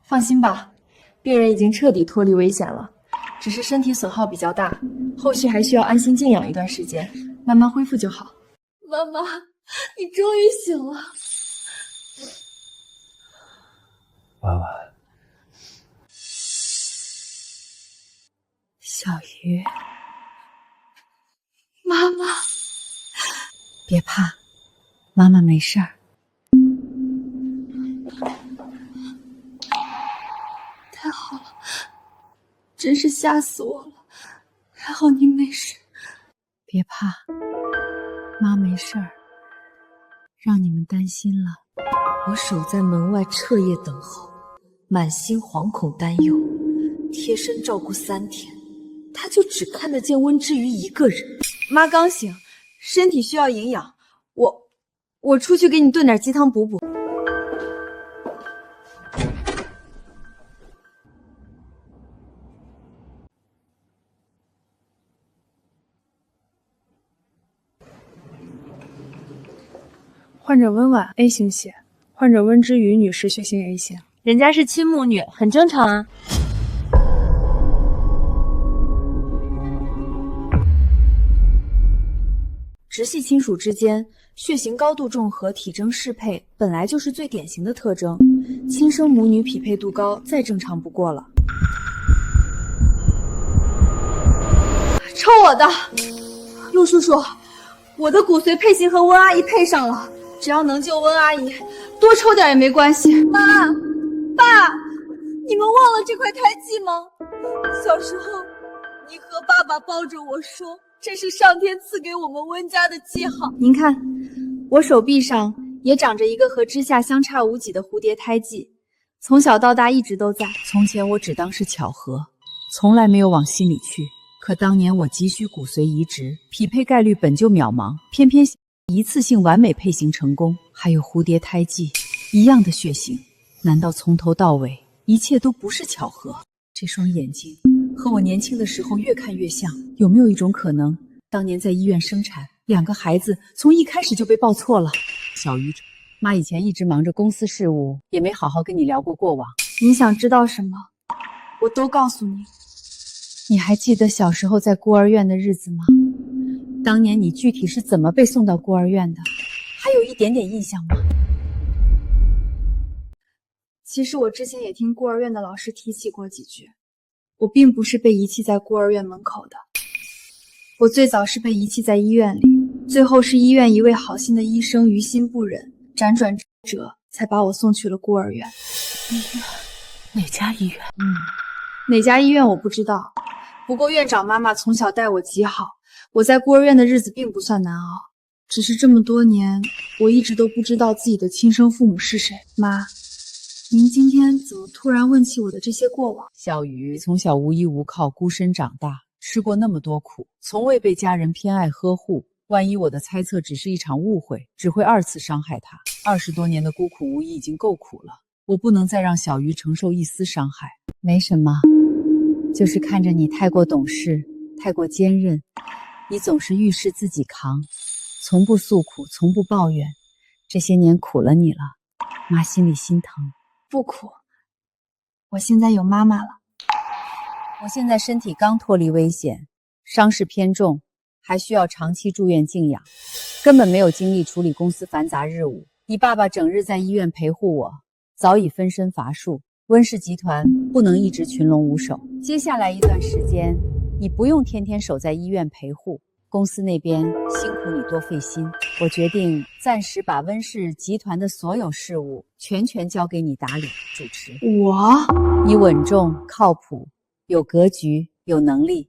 放心吧，病人已经彻底脱离危险了，只是身体损耗比较大，后续还需要安心静养一段时间，慢慢恢复就好。妈妈，你终于醒了。婉婉，小鱼，妈妈，别怕，妈妈没事儿。太好了，真是吓死我了，还好您没事。别怕，妈没事儿，让你们担心了。我守在门外彻夜等候，满心惶恐担忧，贴身照顾3天，他就只看得见温之羽一个人。妈刚醒，身体需要营养，我出去给你炖点鸡汤补补。患者温婉 A 型血，患者温之羽女士血型 A 型。人家是亲母女，很正常啊。直系亲属之间血型高度重合、体征适配，本来就是最典型的特征，亲生母女匹配度高，再正常不过了。抽我的，陆叔叔，我的骨髓配型和温阿姨配上了，只要能救温阿姨，多抽点也没关系。妈，爸，你们忘了这块胎记吗？小时候，你和爸爸抱着我说，这是上天赐给我们温家的记号。您看，我手臂上也长着一个和之夏相差无几的蝴蝶胎记，从小到大一直都在。从前我只当是巧合，从来没有往心里去。可当年我急需骨髓移植，匹配概率本就渺茫，偏偏一次性完美配型成功，还有蝴蝶胎记，一样的血型，难道从头到尾一切都不是巧合？这双眼睛和我年轻的时候越看越像，有没有一种可能，当年在医院生产，2个孩子从一开始就被抱错了？小鱼，妈以前一直忙着公司事务，也没好好跟你聊过过往。你想知道什么，我都告诉你。你还记得小时候在孤儿院的日子吗？当年你具体是怎么被送到孤儿院的？还有一点点印象吗？其实我之前也听孤儿院的老师提起过几句，我并不是被遗弃在孤儿院门口的，我最早是被遗弃在医院里，最后是医院一位好心的医生于心不忍，辗转折才把我送去了孤儿院。医院？哪家医院？哪家医院我不知道，不过院长妈妈从小待我极好，我在孤儿院的日子并不算难熬，只是这么多年，我一直都不知道自己的亲生父母是谁。妈，您今天怎么突然问起我的这些过往？小鱼从小无依无靠，孤身长大，吃过那么多苦，从未被家人偏爱呵护。万一我的猜测只是一场误会，只会2次伤害他。20多年的孤苦无依已经够苦了，我不能再让小鱼承受一丝伤害。没什么，就是看着你太过懂事，太过坚韧，你总是遇事自己扛，从不诉苦，从不抱怨，这些年苦了你了，妈心里心疼。不苦，我现在有妈妈了。我现在身体刚脱离危险，伤势偏重，还需要长期住院静养，根本没有精力处理公司繁杂事务。你爸爸整日在医院陪护我，早已分身乏术。温氏集团不能一直群龙无首，接下来一段时间，你不用天天守在医院陪护，公司那边辛苦你多费心。我决定暂时把温氏集团的所有事务全权交给你打理主持。你稳重靠谱，有格局，有能力，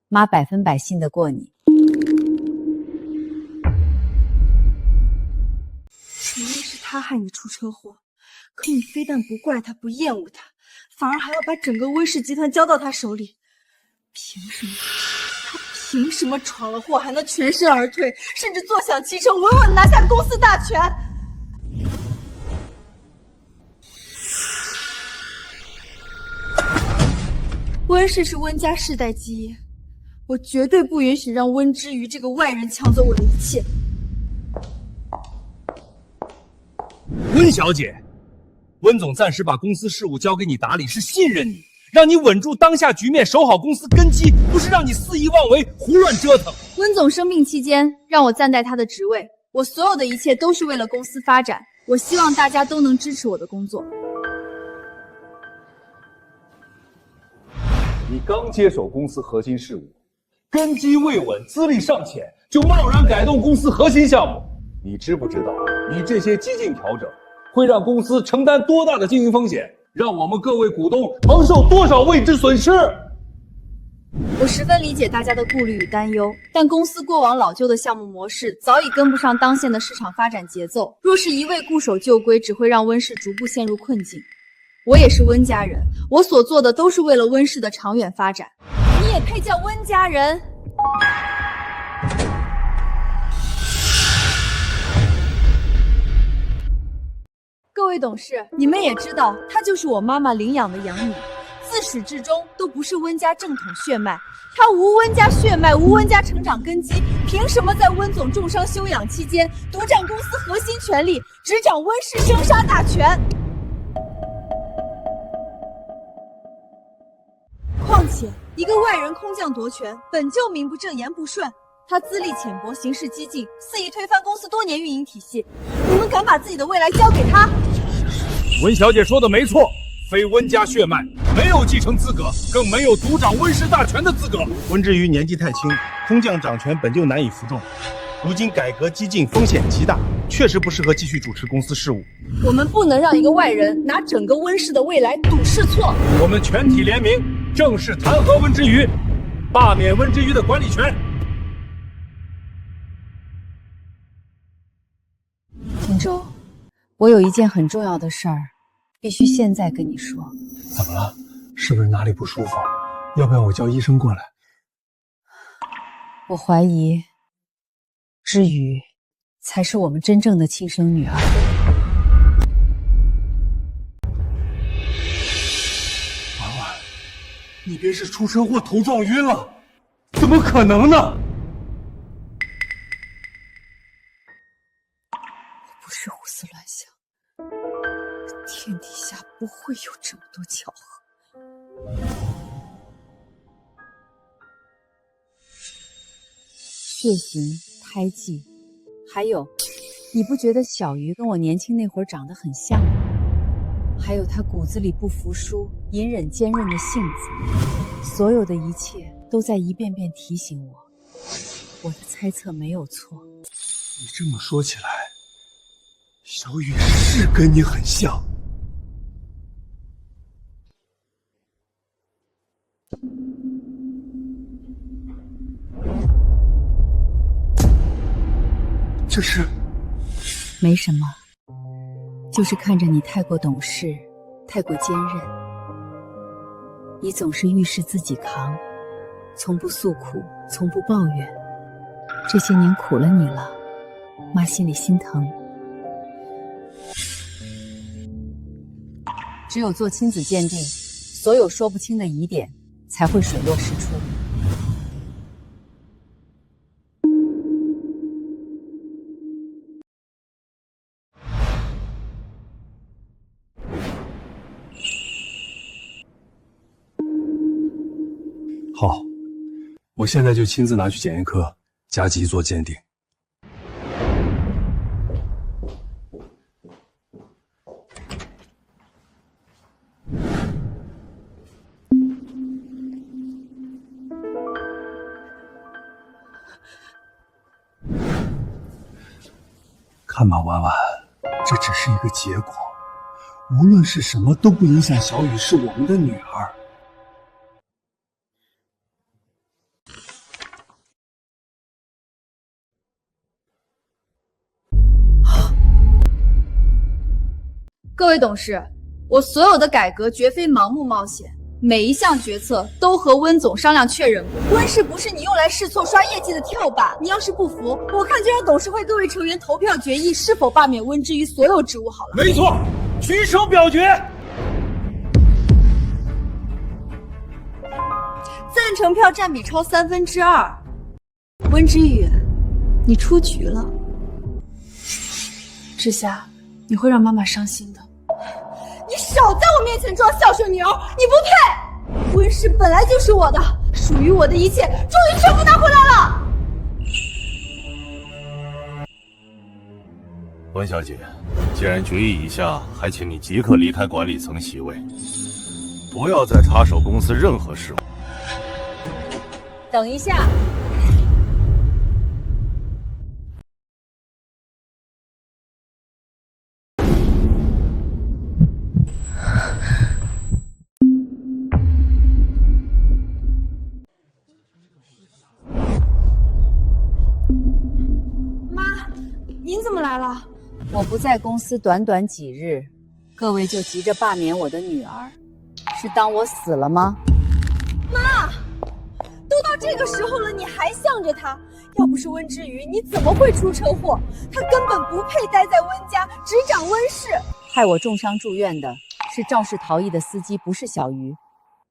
妈100%信得过你。明明是他害你出车祸，可你非但不怪他，不厌恶他，反而还要把整个温氏集团交到他手里。凭什么？他凭什么闯了祸还能全身而退，甚至坐享其成，稳稳拿下公司大权？温氏是温家世代基业，我绝对不允许让温之瑜这个外人抢走我的一切。温小姐，温总暂时把公司事务交给你打理，是信任你，让你稳住当下局面，守好公司根基，不是让你肆意妄为、胡乱折腾。温总生病期间，让我暂代他的职位，我所有的一切都是为了公司发展。我希望大家都能支持我的工作。你刚接手公司核心事务，根基未稳，资历尚浅，就贸然改动公司核心项目，你知不知道，你这些激进调整会让公司承担多大的经营风险，让我们各位股东承受多少未知损失？我十分理解大家的顾虑与担忧，但公司过往老旧的项目模式早已跟不上当前的市场发展节奏，若是一味固守旧规，只会让温氏逐步陷入困境。我也是温家人，我所做的都是为了温氏的长远发展。你也配叫温家人？各位董事，你们也知道，她就是我妈妈领养的养女，自始至终都不是温家正统血脉，她无温家血脉，无温家成长根基，凭什么在温总重伤休养期间独占公司核心权力，执掌温氏生杀大权？况且，一个外人空降夺权，本就名不正言不顺。他资历浅薄，行事激进，肆意推翻公司多年运营体系。你们敢把自己的未来交给他？温小姐说的没错，非温家血脉，没有继承资格，更没有独掌温氏大权的资格。温之瑜年纪太轻，空降掌权本就难以服众，如今改革激进，风险极大，确实不适合继续主持公司事务。我们不能让一个外人拿整个温氏的未来赌是错。我们全体联名正式弹劾温之瑜，罢免温之瑜的管理权。锦州，我有一件很重要的事儿，必须现在跟你说。怎么了？是不是哪里不舒服？要不要我叫医生过来？我怀疑之瑜才是我们真正的亲生女儿。婉婉，你别是出车祸头撞晕了？怎么可能呢？不是胡思乱想，天底下不会有这么多巧合。血型、胎记，还有，你不觉得小鱼跟我年轻那会儿长得很像吗？还有他骨子里不服输、隐忍坚韧的性子，所有的一切都在一遍遍提醒我，我的猜测没有错。你这么说起来，小雨是跟你很像。这是？没什么，就是看着你太过懂事，太过坚韧。你总是遇事自己扛，从不诉苦，从不抱怨。这些年苦了你了，妈心里心疼。只有做亲子鉴定，所有说不清的疑点才会水落石出。好，我现在就亲自拿去检验科加急做鉴定。看吧，婉婉，这只是一个结果，无论是什么都不影响小雨是我们的女儿。各位董事，我所有的改革绝非盲目冒险，每一项决策都和温总商量确认过。温室不是你用来试错刷业绩的跳板，你要是不服，我看就让董事会各位成员投票决议是否罢免温之于所有职务好了。没错，举手表决。赞成票占比超2/3。温之宇，你出局了。之夏，你会让妈妈伤心的。你少在我面前装孝顺女儿，你不配！温氏本来就是我的，属于我的一切，终于全部拿回来了。温小姐，既然决议已下，还请你即刻离开管理层席位，不要再插手公司任何事务。等一下。您怎么来了？我不在公司短短几日，各位就急着罢免我的女儿，是当我死了吗？妈，都到这个时候了，你还向着他？要不是温之瑜，你怎么会出车祸？他根本不配待在温家，执掌温氏。害我重伤住院的是肇事逃逸的司机，不是小鱼，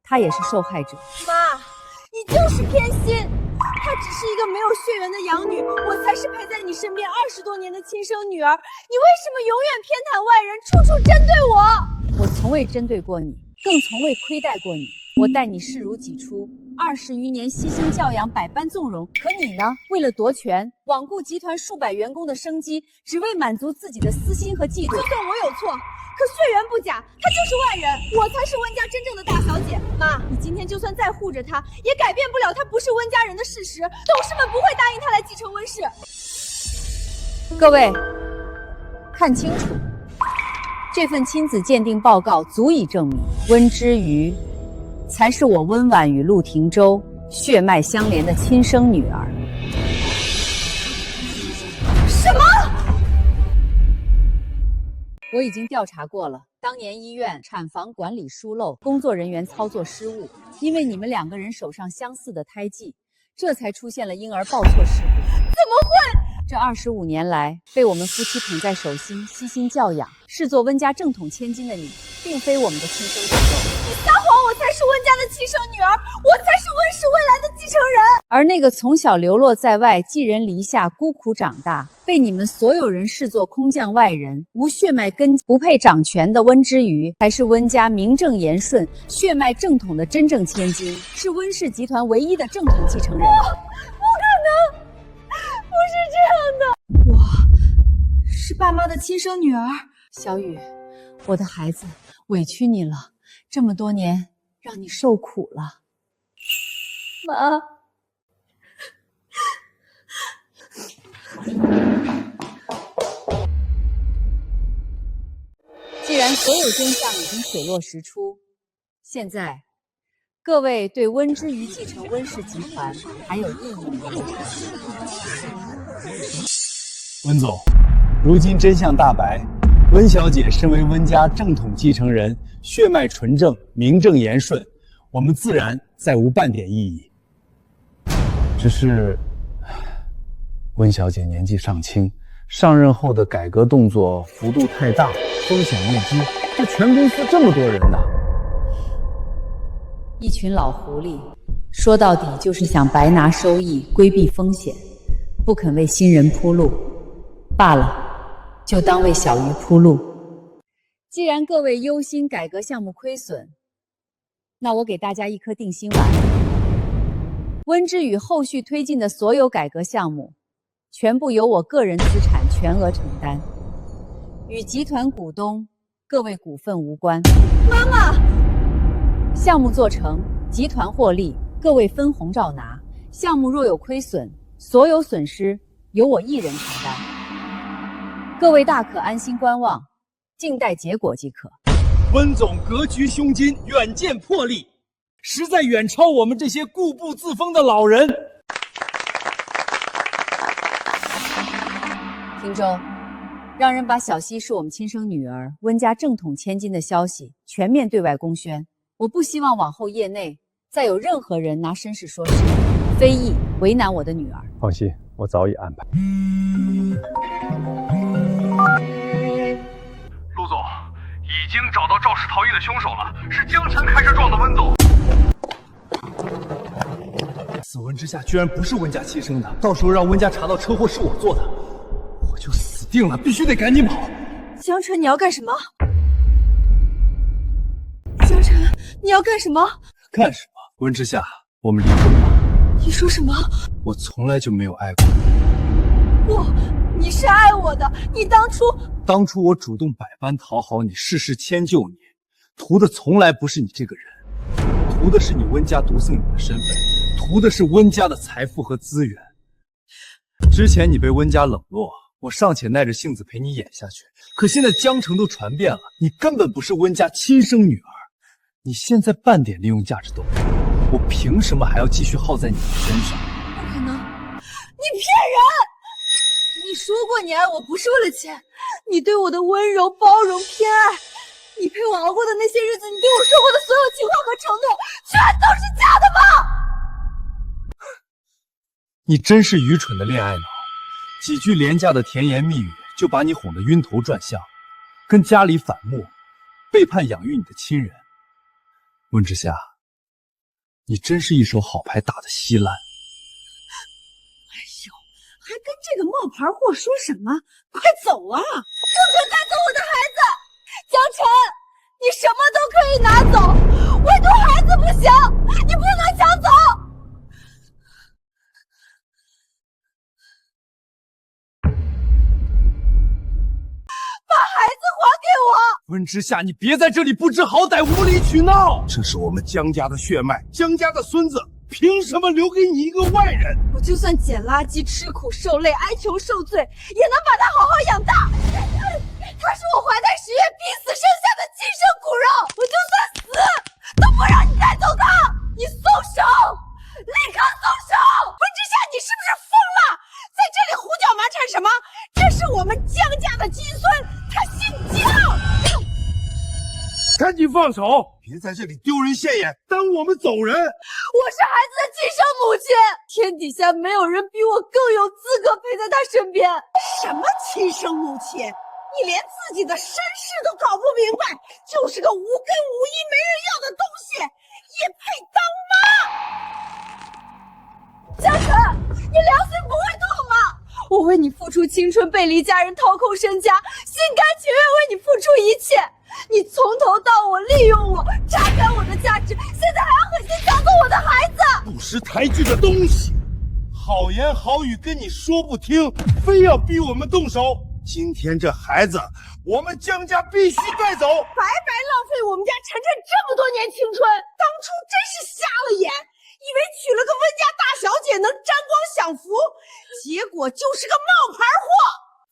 他也是受害者。妈，你就是偏心。她只是一个没有血缘的养女，我才是陪在你身边20多年的亲生女儿。你为什么永远偏袒外人，处处针对我？我从未针对过你，更从未亏待过你。我待你视如己出，20余年悉心教养，百般纵容。可你呢？为了夺权，罔顾集团数百员工的生机，只为满足自己的私心和嫉妒。就算我有错，可血缘不假，他就是外人，我才是温家真正的大小姐。妈，你今天就算再护着他，也改变不了他不是温家人的事实。董事们不会答应他来继承温氏。各位，看清楚，这份亲子鉴定报告足以证明，温之瑜才是我温婉与陆廷舟血脉相连的亲生女儿。什么？我已经调查过了，当年医院产房管理疏漏，工作人员操作失误，因为你们2个人手上相似的胎记，这才出现了婴儿抱错事故。怎么会？这25年来，被我们夫妻捧在手心，悉心教养，视作温家正统千金的你，并非我们的亲生骨肉。你撒谎，我才是温家的亲生女儿，我才是温氏未来的继承人。而那个从小流落在外，寄人篱下，孤苦长大，被你们所有人视作空降外人，无血脉根基，不配掌权的温之瑜，才是温家名正言顺、血脉正统的真正千金，是温氏集团唯一的正统继承人。不可能，不是这样的。我是爸妈的亲生女儿。小雨，我的孩子，委屈你了，这么多年让你受苦了。妈，既然所有真相已经水落石出，现在各位对温之瑜继承温氏集团还有异议吗？温总，如今真相大白，温小姐身为温家正统继承人，血脉纯正，名正言顺，我们自然再无半点异议。只是温小姐年纪尚轻，上任后的改革动作幅度太大，风险未知，这全公司这么多人呢。一群老狐狸，说到底就是想白拿收益，规避风险，不肯为新人铺路。罢了，就当为小鱼铺路。既然各位忧心改革项目亏损，那我给大家一颗定心丸。温之宇后续推进的所有改革项目，全部由我个人资产全额承担，与集团股东各位股份无关。妈妈，项目做成，集团获利，各位分红照拿。项目若有亏损，所有损失由我一人承担。各位大可安心观望，静待结果即可。温总格局胸襟，远见魄力，实在远超我们这些固步自封的老人。汀州，让人把小溪是我们亲生女儿，温家正统千金的消息全面对外公宣。我不希望往后业内再有任何人拿身世说事，非议为难我的女儿。放心，我早已安排。陆总，已经找到肇事逃逸的凶手了，是江晨开车撞的温总。此温之夏居然不是温家亲生的，到时候让温家查到车祸是我做的，我就死定了，必须得赶紧跑。江晨，你要干什么？江晨，你要干什么？干什么？温之夏，我们离婚吧。你说什么？我从来就没有爱过你。不，你是爱我的。你当初我主动百般讨好你，事事迁就你，图的从来不是你这个人，图的是你温家独生女的身份，图的是温家的财富和资源。之前你被温家冷落，我尚且耐着性子陪你演下去，可现在江城都传遍了，你根本不是温家亲生女儿，你现在半点利用价值都没有，我凭什么还要继续耗在你的身上？不可能，你骗人！你说过你爱我不是为了钱，你对我的温柔、包容、偏爱，你陪我熬过的那些日子，你对我说过的所有情话和承诺，全都是假的吗？你真是愚蠢的恋爱脑，几句廉价的甜言蜜语就把你哄得晕头转向，跟家里反目，背叛养育你的亲人。温之夏，你真是一手好牌打得稀烂。哎呦，还跟这个冒牌货说什么？快走啊！不准带走我的孩子！江晨，你什么都可以拿走，唯独孩子不行，你不能抢走！把孩子还给我！温之夏，你别在这里不知好歹，无理取闹！这是我们江家的血脉，江家的孙子，凭什么留给你一个外人？我就算捡垃圾、吃苦受累、挨穷受罪，也能把他好好养大。他是我怀胎10月逼死生下的亲生骨肉，我就算死都不让你带走他！你松手，立刻松手！温之夏，你是不是疯了？在这里胡搅蛮缠什么？这是我们江家的金孙，他姓江。赶紧放手，别在这里丢人现眼，耽误我们走人。我是孩子的亲生母亲，天底下没有人比我更有资格陪在他身边。什么亲生母亲？你连自己的身世都搞不明白，就是个无根无依没人要的东西，也配当妈？江晨，你良心不会痛吗？我为你付出青春，背离家人，掏空身家，心甘情愿为你付出一切。你从头到尾利用我，榨干我的价值，现在还要狠心抢走我的孩子！不识抬举的东西，好言好语跟你说不听，非要逼我们动手。今天这孩子，我们江家必须带走，白白浪费我们家晨晨这么多年青春。当初真是瞎了眼，以为娶了个温家大小姐能沾光享福，结果就是个冒牌货。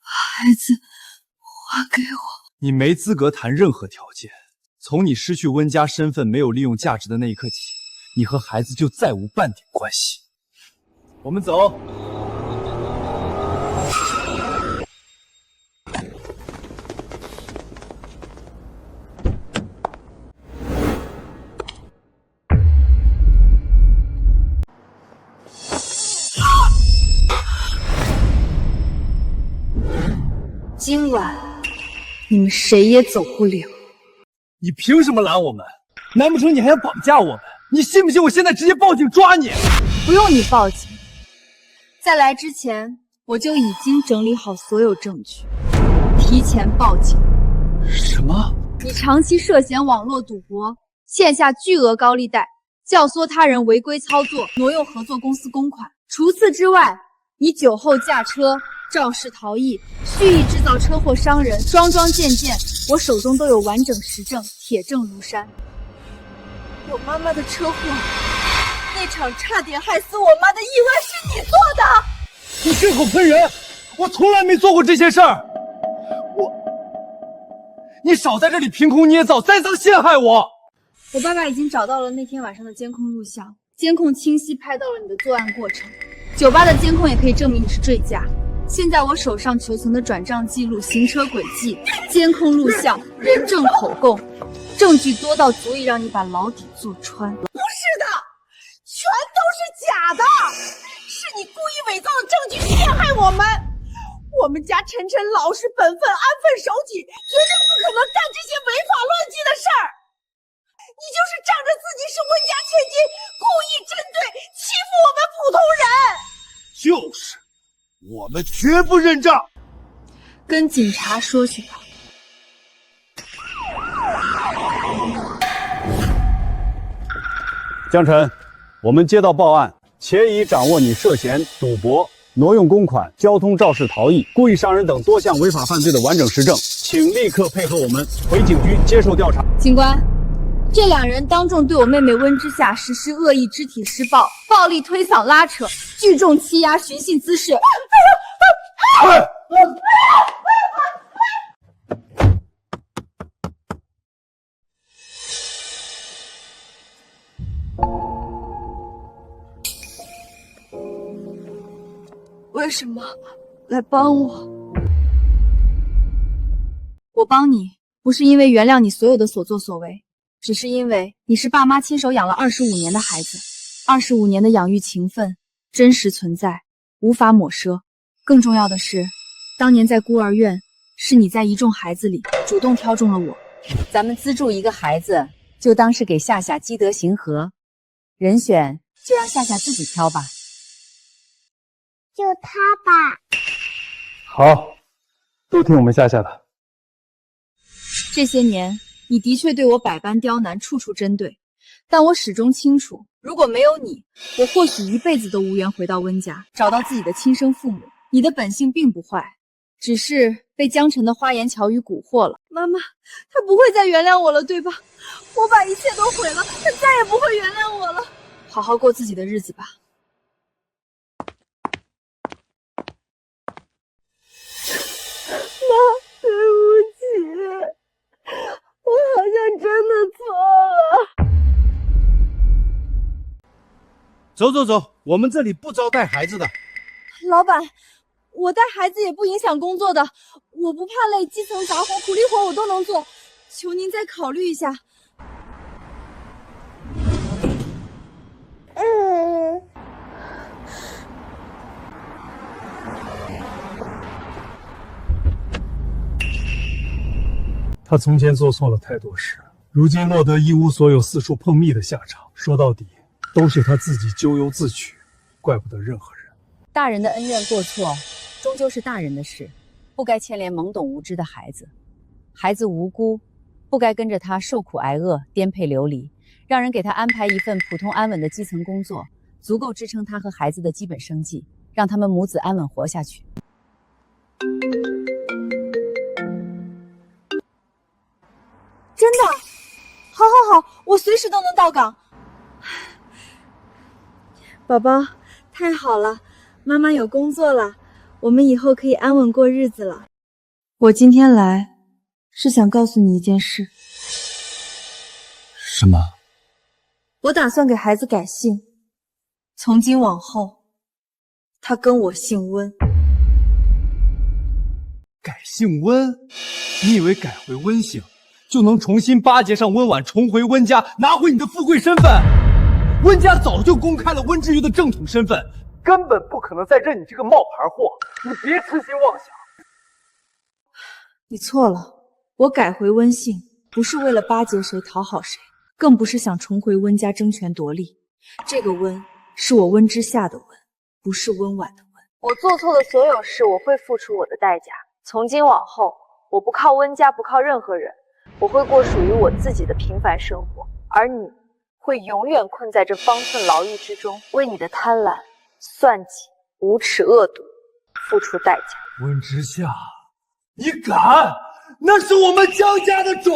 孩子，还给我！你没资格谈任何条件。从你失去温家身份、没有利用价值的那一刻起，你和孩子就再无半点关系。我们走。今晚你们谁也走不了。你凭什么拦我们？难不成你还要绑架我们？你信不信我现在直接报警抓你？不用你报警，在来之前我就已经整理好所有证据，提前报警。什么？你长期涉嫌网络赌博，欠下巨额高利贷，教唆他人违规操作，挪用合作公司公款。除此之外，你酒后驾车、肇事逃逸、蓄意制造车祸伤人，桩桩件件，我手中都有完整实证，铁证如山。我妈妈的车祸，那场差点害死我妈的意外是你做的！你血口喷人！我从来没做过这些事儿！你少在这里凭空捏造，栽赃陷害我！我爸爸已经找到了那天晚上的监控录像，监控清晰拍到了你的作案过程，酒吧的监控也可以证明你是醉驾。现在我手上求存的转账记录、行车轨迹、监控录像、人证口供，证据多到足以让你把牢底坐穿。不是的，全都是假的，是你故意伪造的证据陷害我们。我们家晨晨老实本分、安分守己，绝对不可能干这些违法乱纪的事儿。你就是仗着自己是温家千金，故意针对欺负我们普通人。就是，我们绝不认账。跟警察说去吧。江晨，我们接到报案，且已掌握你涉嫌赌博、挪用公款、交通肇事逃逸、故意伤人等多项违法犯罪的完整实证，请立刻配合我们回警局接受调查。警官，这两人当众对我妹妹温之夏实施恶意肢体施暴、暴力推搡拉扯、聚众欺压、寻衅滋事。为什么来帮我？我帮你，不是因为原谅你所有的所作所为，只是因为你是爸妈亲手养了25年的孩子，25年的养育情分真实存在，无法抹杀。更重要的是，当年在孤儿院，是你在一众孩子里主动挑中了我。咱们资助一个孩子，就当是给夏夏积德行和，人选就让夏夏自己挑吧。就他吧。好，都听我们夏夏的。这些年，你的确对我百般刁难，处处针对，但我始终清楚，如果没有你，我或许一辈子都无缘回到温家，找到自己的亲生父母。你的本性并不坏，只是被江晨的花言巧语蛊惑了。妈妈，他不会再原谅我了，对吧？我把一切都毁了，他再也不会原谅我了。好好过自己的日子吧。妈，对不起，我好像真的错了。走走走，我们这里不招待孩子的。老板，我带孩子也不影响工作的，我不怕累，基层杂活、苦力活我都能做，求您再考虑一下。他从前做错了太多事，如今落得一无所有、四处碰壁的下场。说到底，都是他自己咎由自取，怪不得任何人。大人的恩怨过错，终究是大人的事，不该牵连懵懂无知的孩子。孩子无辜，不该跟着他受苦挨饿、颠沛流离，让人给他安排一份普通安稳的基层工作，足够支撑他和孩子的基本生计，让他们母子安稳活下去。真的，好好好，我随时都能到岗。宝宝，太好了，妈妈有工作了，我们以后可以安稳过日子了。我今天来是想告诉你一件事。什么？我打算给孩子改姓，从今往后，他跟我姓温。改姓温？你以为改回温姓就能重新巴结上温婉，重回温家，拿回你的富贵身份？温家早就公开了温之瑜的正统身份，根本不可能再认你这个冒牌货！你别痴心妄想。你错了，我改回温姓不是为了巴结谁讨好谁，更不是想重回温家争权夺利。这个温是我温之夏的温，不是温婉的温。我做错的所有事，我会付出我的代价。从今往后，我不靠温家，不靠任何人，我会过属于我自己的平凡生活，而你会永远困在这方寸牢狱之中，为你的贪婪、算计、无耻恶毒付出代价。温之夏，你敢？那是我们江家的种！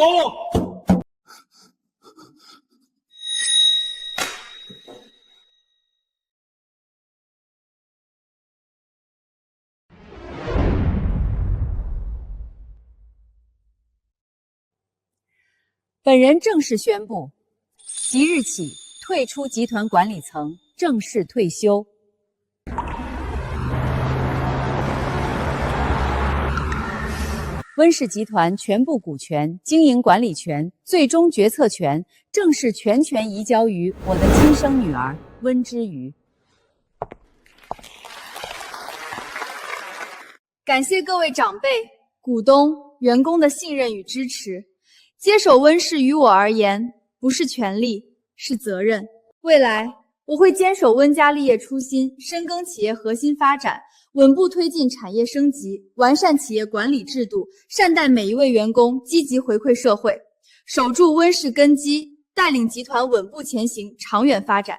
本人正式宣布，即日起退出集团管理层，正式退休。温氏集团全部股权、经营管理权、最终决策权正式全权移交于我的亲生女儿温之瑜。感谢各位长辈、股东、员工的信任与支持。接手温氏于我而言，不是权利，是责任。未来我会坚守温家立业初心，深耕企业核心发展，稳步推进产业升级，完善企业管理制度，善待每一位员工，积极回馈社会，守住温氏根基，带领集团稳步前行，长远发展。